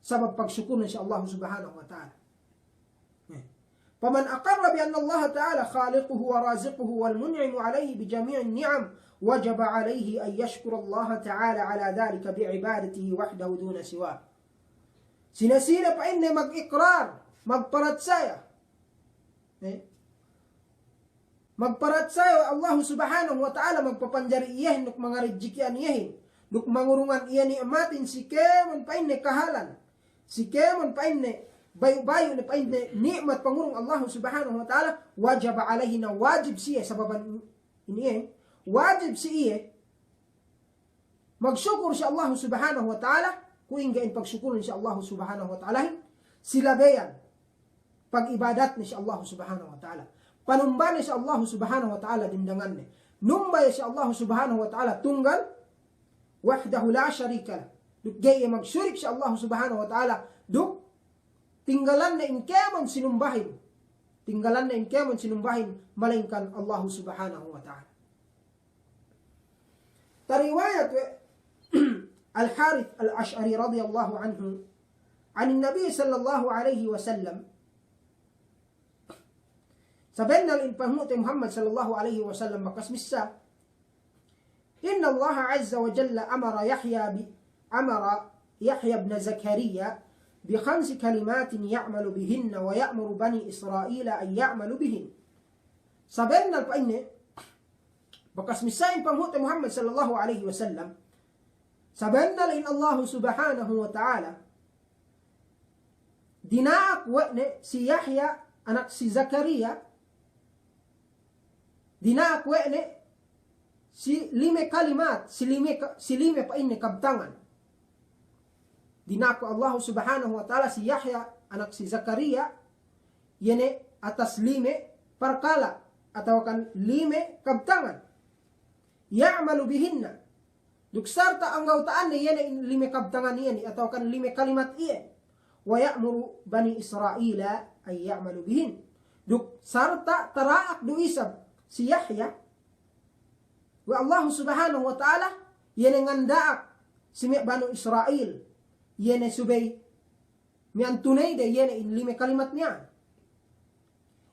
sabab pagsyukur ni si Allah subhanahu wa ta'ala. فمن أقر بأن الله تعالى خالقه ورازقه والمنعم عليه بجميع النعم وجب عليه أن يشكر الله تعالى على ذلك بعبادته وحده دون سواه. Sinasila pa ini mag-ikrar, magparatsaya. Magparatsaya Allah subhanahu wa ta'ala magpapanjari iyahin nuk mga rijikian iyahin. Nuk mangurungan iya ni amatin si kemon pa ini kahalan. Si kemon pa ini bayu-bayu na pain nikmat pangurung Allah subhanahu wa ta'ala, wajib alaihi na wajib siya sababan ini wajib siya magsyukur sa Allah subhanahu wa ta'ala. Kung ingain pagsyukur ni sa Allah subhanahu wa ta'ala, silabayan pag-ibadat ni sa Allah subhanahu wa ta'ala, panumba ni sa Allah subhanahu wa ta'ala dindangan ni numbay sa Allah subhanahu wa ta'ala tunggal wahdahu la syarika lah. Duk gaya magsyurik sa Allah subhanahu wa ta'ala, duk tinggalan na inkemon sinumbahin. Tinggalan na inkemon sinumbahin malainkan Allah subhanahu wa ta'ala. Tariwayat Al-Harith Al-Ash'ari radiyallahu anhu an Nabi sallallahu alayhi wa sallam, sabihin na l'inpamuti Muhammad sallallahu alayhi wa sallam makasmissa, inna Allah azza wa jalla amara Yahya ibn Zakariya بخمس كلمات يعمل بهن ويأمر بني إسرائيل أن يعملوا بهن. Sabihin pa ini, bakas misayin panghuti Muhammad sallallahu alaihi wasallam, sabihin na in Allah subhanahu wa ta'ala, dinaak wa'ne si Yahya, anak si Zakaria, dinaak wa'ne si lime kalimat, si lime pa ini kabtangan. Dinako Allah subhanahu wa ta'ala si Yahya, anak si Zakaria, yene atas lime perkala, atau kan lime kabtangan. Ya'malu bihinna. Duksarta ang gautaan ni yene lime kabtangan yene, atau kan lime kalimat iye. Wa ya'muru bani Israila ay ya'malu bihin. Duksarta taraak du isab si Yahya, wa Allah subhanahu wa ta'ala, yene ngandaak si bani Israel, yene subay mian tunay de yene in lime kalimat niya.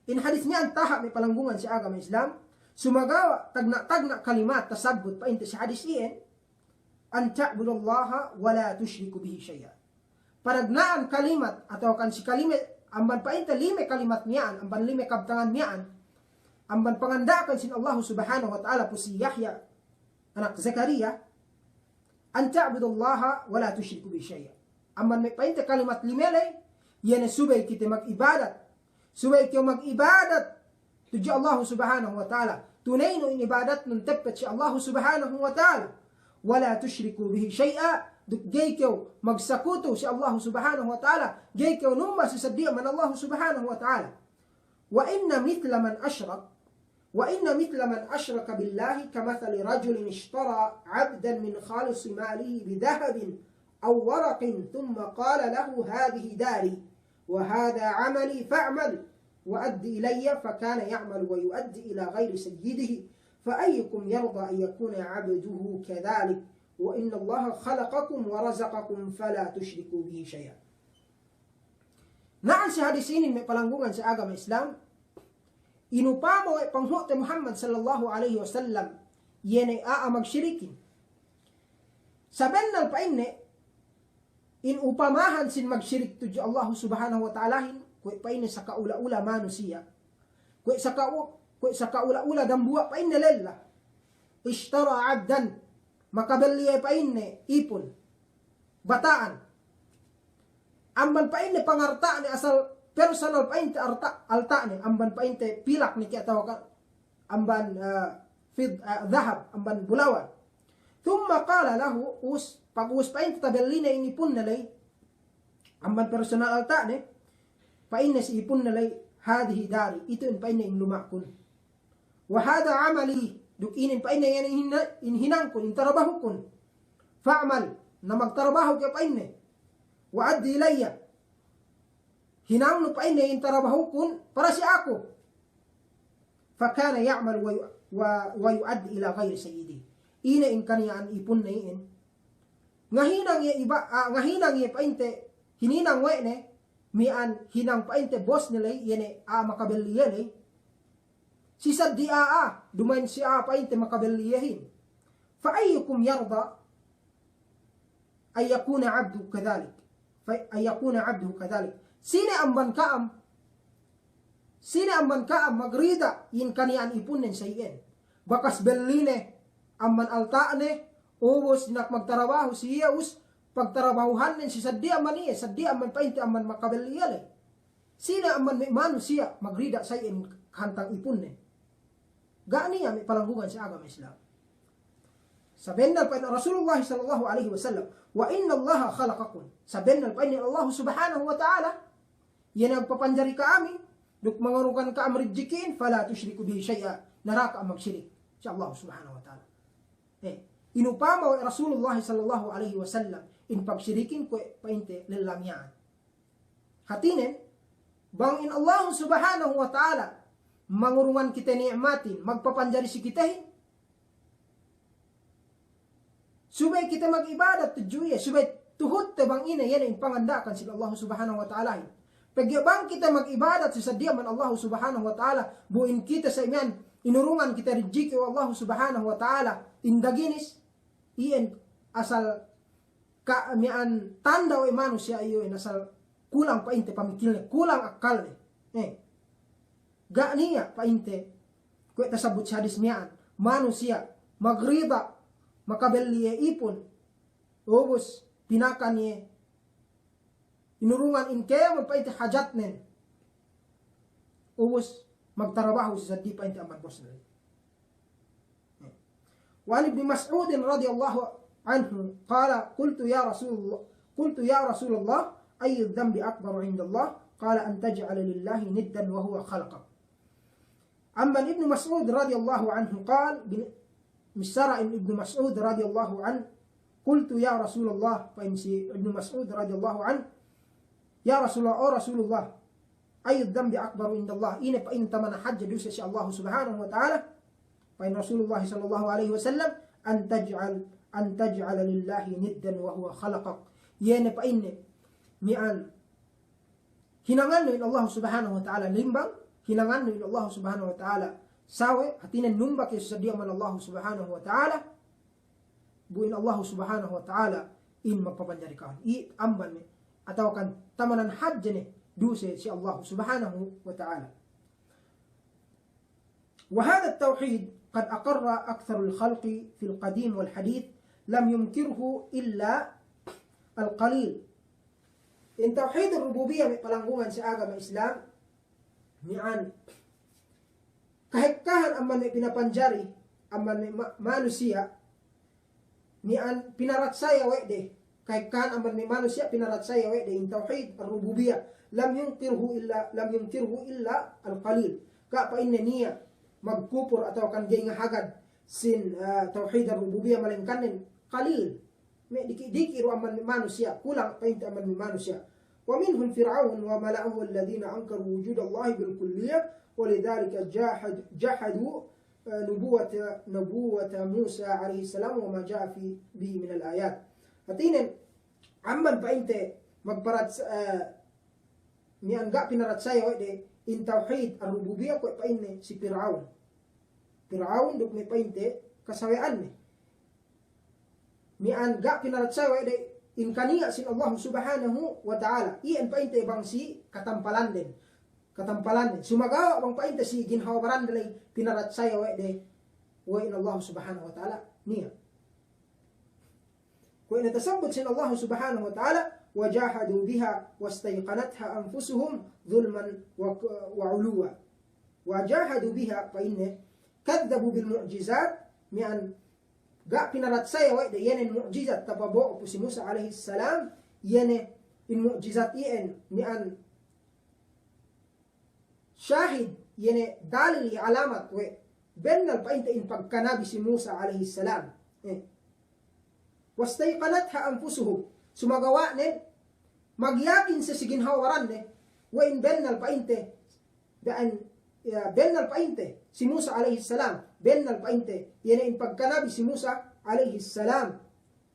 In hadis niya ang taha may palanggungan si agama Islam, sumagawa tagna kalimat tasabut pa inta si hadis iyan, an ta'budallaha wa la tushriku bihi syai'a. Paragnaan kalimat atau kan si kalimat amban pa inta lime kalimat niyan, amban lime kabtangan niyan, amban pangandakan sin Allah subhanahu wa ta'ala po si Yahya anak Zakaria, an ta'budallaha wa la tusyriku bihi syai'a. Amman may painta kalimat limelay, yan subay kita mag-ibadat. Subay kita mag-ibadat tuji Allah subhanahu wa ta'ala. Tunay no inibadat nun tepat si Allah subhanahu wa ta'ala. Wa la tusyriku bihi syai'a. Duk gay kayo magsakuto si Allah subhanahu wa ta'ala. Gay kayo numma sisaddiya man Allah subhanahu wa ta'ala. Wa inna mithla man ashrak, وإن مثل من أشرك بالله كمثل رجل اشترى عبدا من خالص ماله بذهب أو ورق ثم قال له هذه داري وهذا عملي فاعمل وأد إلي، فكان يعمل ويؤدي إلى غير سيده، فأيكم يرضى أن يكون عبده كذلك وإن الله خلقكم ورزقكم فلا تشركوا به شيئا. Naan sa hadis ini may palanggungan sa agama Islam, inupamo ay panghuti Muhammad sallallahu alaihi wasallam yene magsyirikin. Saben nal painne in upamahan sin magsyirik tuju Allah subhanahu wa ta'ala kuy painne sa kaula-ula manusia. Kuy sa kaula-ula dambua painne lella. Ishtara 'abdan, makabali painne ipon. Bataan. Amban painne pangarta ni asal personal painte alta ni amban painte pilak ni atau amban dhahab amban bulawan. Thumma qala lahu pag-us painte tabellina ini pun nalay amban personal alta ne fa inna si ipun nalay hadhihi dari itu in pa inna in lumakun wa hada amali duk inin pa inna yan in hinangkun in tarabahukun fa'mal na magtrabaho kay pa inna wa addi ilayya hinang no pa inna in tarabahukun para si ako fa kana ya'mal wa yuaddi ila ghayri sayyidi ina in kaniyaan ipun na iin ngahinang ye iba ngahinang ye painte hininang we ne mian hinang painte boss nilay yene makabeli yene si saddi dumain si painte makabelihin fa ayyukum yarda ay yakuna abdu kadhalik fa ay yakuna abdu kadhalik sine amban kaam magrida yin kaniyaan ipunen sa iyen bakas beline amban altaane ubos dinak magtrabaho siya pagtrabahuhan nin si sadya man iya sadya man painte amman makabeliyale sina amman may manusia magrida sa iyen kantang ipunen gani may palanggungan sa agama Islam sabennal pa Rasulullah sallallahu alaihi wasallam wa inna Allah khalaqakum sabennal pa Allah subhanahu wa ta'ala yan ang papanjari ka amin duk mangarukan ka amridjikin fala tusyriku bihi syai'a naraka ang magsyirik sa Allah subhanahu wa ta'ala inupama wa Rasulullah sallallahu alaihi wasallam in pagsyirikin ko painte lilamyaan hatinen bang in Allah subhanahu wa ta'ala mangurungan kita ni'matin magpapanjari si kitahin subay kita mag-ibadat tujuya subay tuhut te bang ina yan in pangandakan sila Allah subhanahu wa ta'ala pagyabang kita mag-ibadat sa diaman Allah subhanahu wa ta'ala buin kita sa iman inurungan kita rijiki wa Allah subhanahu wa ta'ala indaginis iyan asal mian tanda wa manusia iyo asal kulang painte pamikilnya kulang akalnya ga niya painte kung tasabot sa hadis mian manusia magriba makabeliye ipon ubos pinakan niya inurungan in kaya magpainte hajat nen ubos magtrabaho sa di painte amad bos na وعن ابن مسعود رضي الله عنه قال قلت يا رسول الله أي الذنب أكبر عند الله قال أن تجعل لله ندا وهو خلقك أما ابن مسعود رضي الله عنه قال مسرع ابن مسعود رضي الله عنه قلت يا رسول الله فإنسي ابن مسعود رضي الله عنه يا رسول الله أي الذنب أكبر عند الله إن تمنى حج دوسة الله سبحانه وتعالى فإن رسول الله صلى الله عليه وسلم أن تجعل لله ندا وهو خلقك ين فإن مئان hinangan no Allah subhanahu wa ta'ala limbang hinangan no Allah subhanahu wa ta'ala sawe hatinan numbak sa diaman Allah subhanahu wa ta'ala buin Allah subhanahu wa ta'ala in magpapanjarikan i amban ni ataw kan tamanan hajj ni duse si Allah subhanahu wa ta'ala wa hadha at-tauhid قد أقر أكثر الخلق في القديم والحديث لم ينكره إلا القليل إن توحيد الربوبية مقلنغوان سآغم الإسلام نعان kahit aman may pinapanjari aman may manusia nian pinaratsaya wede kahit aman may manusia pinaratsaya wede in tauhid ar-rububiyah lam yunkirhu illa al-qalil ka pa inna niya magkupur atau kan gay nga hagad sin tauhid ar-rububiyah malingkanin qalil may diki aman may manusia kulang pa inta aman may manusia wa minhum fir'aun wa mala'uhu alladhina ankaru wujud Allah bil kulliyah ولذلك جحدوا نبوة موسى عليه السلام وما جاء به من الآيات هتين عمن فإنت مقبرات نيان غا بنرات سايا ويدي إن توحيد الربوبية كوي فإن سي فرعون دوك مي فإنت كسويان نيان غا بنرات سايا ويدي إن كانيا سين الله سبحانه وتعالى إن فإنت بانسي كتمبالان din katampalan sumagawa bang painta si ginhawa barandalay pinarat saya wa in Allah subhanahu wa ta'ala niya wa in tasambut sin Allah subhanahu wa ta'ala wajahadu biha wastayqanatha anfusuhum dhulman wa uluwa wajahadu biha fa inna kadzabu bil mu'jizat mi'an ga pinarat saya wa yenen mu'jizat tababo po si Musa alaihi salam yene in mu'jizat ien mian syahid yene dalil alamat we bennal painte in pagkanabi si Musa alaihi salam wastayqanatha anfusuhum sumagawa nen magyakin sa siginhawaran ne wa in bennal painte daan bennal painte si Musa alaihi salam bennal painte yene in pagkanabi si Musa alaihi salam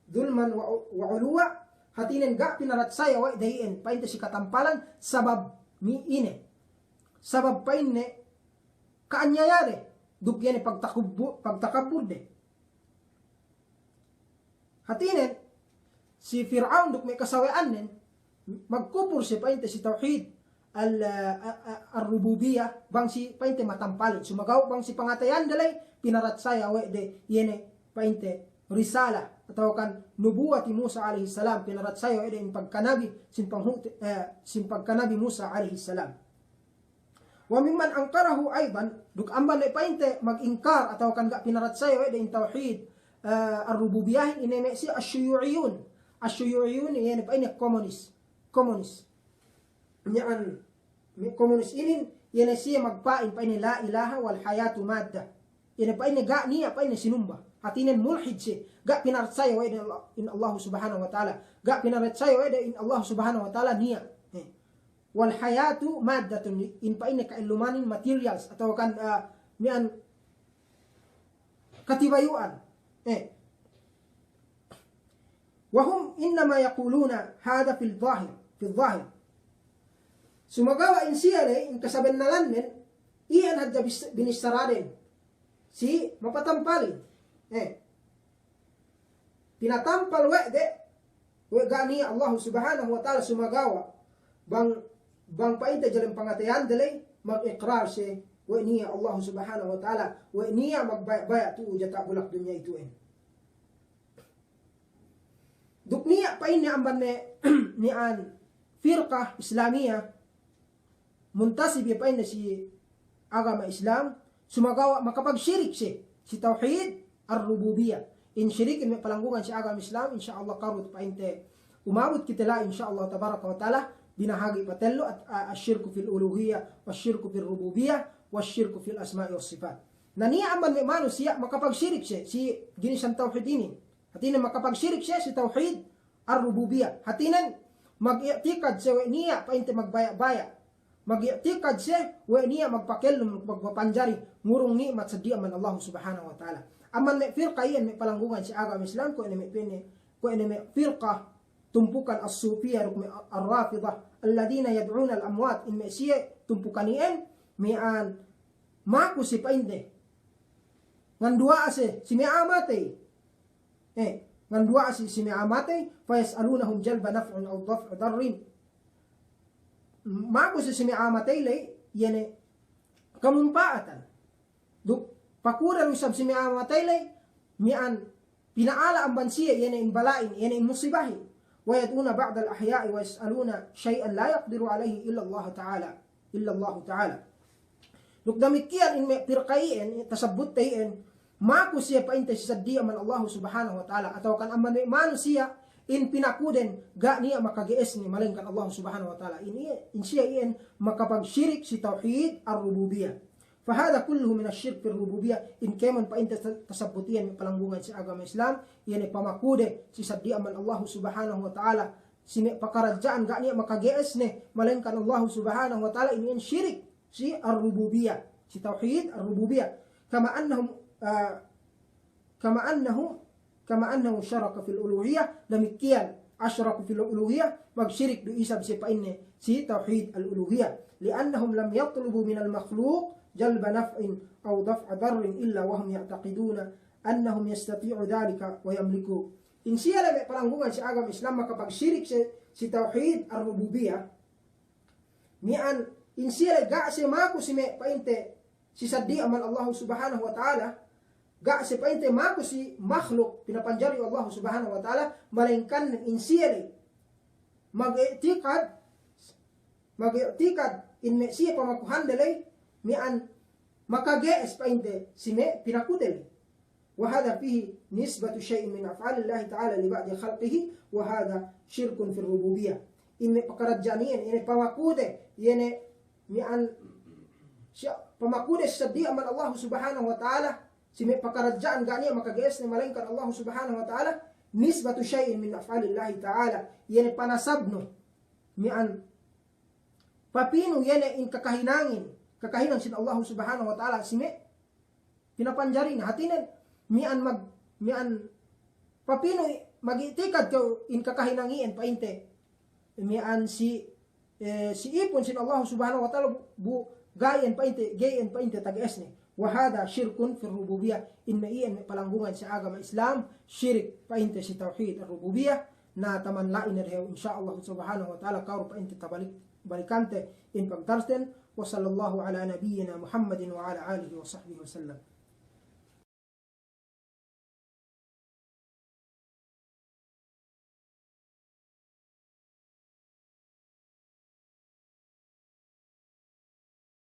dulman wa uluwa hatinen ga pinaratsaya wa dayen painte si katampalan sabab mi ine sabab paine kaanyayare dugyane pagtakabur de hatinen si Fir'aun duk may kasawian nen magkupur si painte si tauhid al-rububiyah bang si painte matampalin sumagaw bang si pangatayan dalay pinaratsaya we de yene painte risala atau kan nubuwati Musa alaihi salam pinaratsaya we de in pagkanabi sin pagkanabi Musa alaihi salam wa mimman angkarahu aidan duk amban de painte magingkar atau kan ga pinaratsaya we de in tauhid al-rububiyah ineme si asyuyu'iyun yene paine komunis niyan komunis inin yene siya magpain paine la ilaha wal hayatu madda yene paine ga niya paine sinumba hatinen mulhid si ga pinaratsaya we de in Allah subhanahu wa ta'ala ga pinaratsaya we de in Allah subhanahu wa ta'ala niya wal hayatu maddatun in paine kailumanin materials atau kan mian katibayuan wahum innama yaquluna hada fil zahir sumagawa in siya in kasabennalan nen iyan hadda binisaraden si mapatampalin pinatampal we gani Allah subhanahu wa ta'ala sumagawa bang painte jalan pangatayan dalay mag-iqrar si we niya Allah subhanahu wa ta'ala we niya magbaya tu jata bulak dunya itu duk niya paine amban nian firqah islamiyah muntasib paine si agama Islam sumagawa makapag-syirik si tauhid ar-rububiyah in syirik in palanggungan si agama Islam insyaallah karut painte umabot kita la insyaallah tabaraka wa taala binahagi patello at asyirku fil uluhiyah wasyirku fil rububiyah wasyirku fil asma'i was sifat naniya amban manusia makapag-syirik si ginisang tauhid ini hatinen makapag-syirik si tauhid ar-rububiyah hatinen mag-i'tikad siya niya painte magbaya-baya mag-i'tikad siya niya magpakelum magpapanjari ngurong nikmat sa diaman Allah subhanahu wa ta'ala aman may firqa yan may palanggungan si agama Islam ko ene may firqa tumpukan as-sufiyah rukmi ar-rafidah alladina yad'una al-amwat in may siya tumpukan iyan mian maku si painte ngandua ase si may amatay ngandua ase si may amatay fayas'alunahum jalba naf'un aw daf'a darrin maku si may amatay lay yene kamumpaatan duk pakuran usab si may amatay lay mian pinaala ang bansiya yene in balain yene in musibahin ويدعون بعض الأحياء ويسألون شيئا لا يقدر عليه إلا الله تعالى لك demikian in pirqain tasabbutain maku siya painte sa diya man Allah subhanahu wa ta'ala atau kan amman manusia in pinakuden ga niya makagies ni malingkan Allah subhanahu wa ta'ala in siya in makapag-syirik si tauhid ar-rububiyah fahada kulluhu min asy-syirk fi ar-rububiyah in keman painte tasabbutian palanggungan si agama Islam yani pamakude si saddian man Allah subhanahu wa ta'ala si pakarajaan ga niya makagies ni malingkan Allah subhanahu wa ta'ala in syirik si ar-rububiyah si tauhid ar-rububiyah kama annahu syaraka fil uluhiyah demikian asyraka fil uluhiyah magsyirik do isab si paine si tauhid al-uluhiyah li'annahum lam yatlubu min al-makhluq jalba naf'in aw daf'a darrin illa wa hum ya'taqiduna annahum yastati'u dhalika wa yamliku in siya may palanggungan si agama Islam makapag-syirik si tauhid ar-rububiyah mian in siya ga si maku si may painte si saddi aman Allah subhanahu wa ta'ala ga si painte maku si makhluk pinapanjari Allah subhanahu wa ta'ala malingkan in siya mag-i'tikad in me siya pamakuhan dalay mian makagees painte si me pinakudel wa hadha fihi nisbatu shay'in min af'ali Allah ta'ala li ba'di khalqihi wa hadha shirkun fi rububiyyah ime pakaradjanian ine pamakude yene mian siya pamakude sa di aman Allah subhanahu wa ta'ala sime pakaradjaan gani makagees ni malaingkan Allah subhanahu wa ta'ala nisbatu syai'in min af'alillahi ta'ala yene panasabno mian papino yene in kakahinang sin Allah subhanahu wa ta'ala sime pinapanjari na hatinen mian papino magitikad ko in kakahinangien painte mian si ipon sin Allah subhanahu wa ta'ala gayen painte tagees ni wahada syirkun fi rububiyah in maiyan palanggungan sa agama Islam syirik painte si tauhid ar-rububiyah na taman lain na insyaallah subhanahu wa ta'ala kauro painte balikante in pagtarsten wa sallallahu ala nabiyyina Muhammadin wa ala alihi wa sahbihi wa sallam.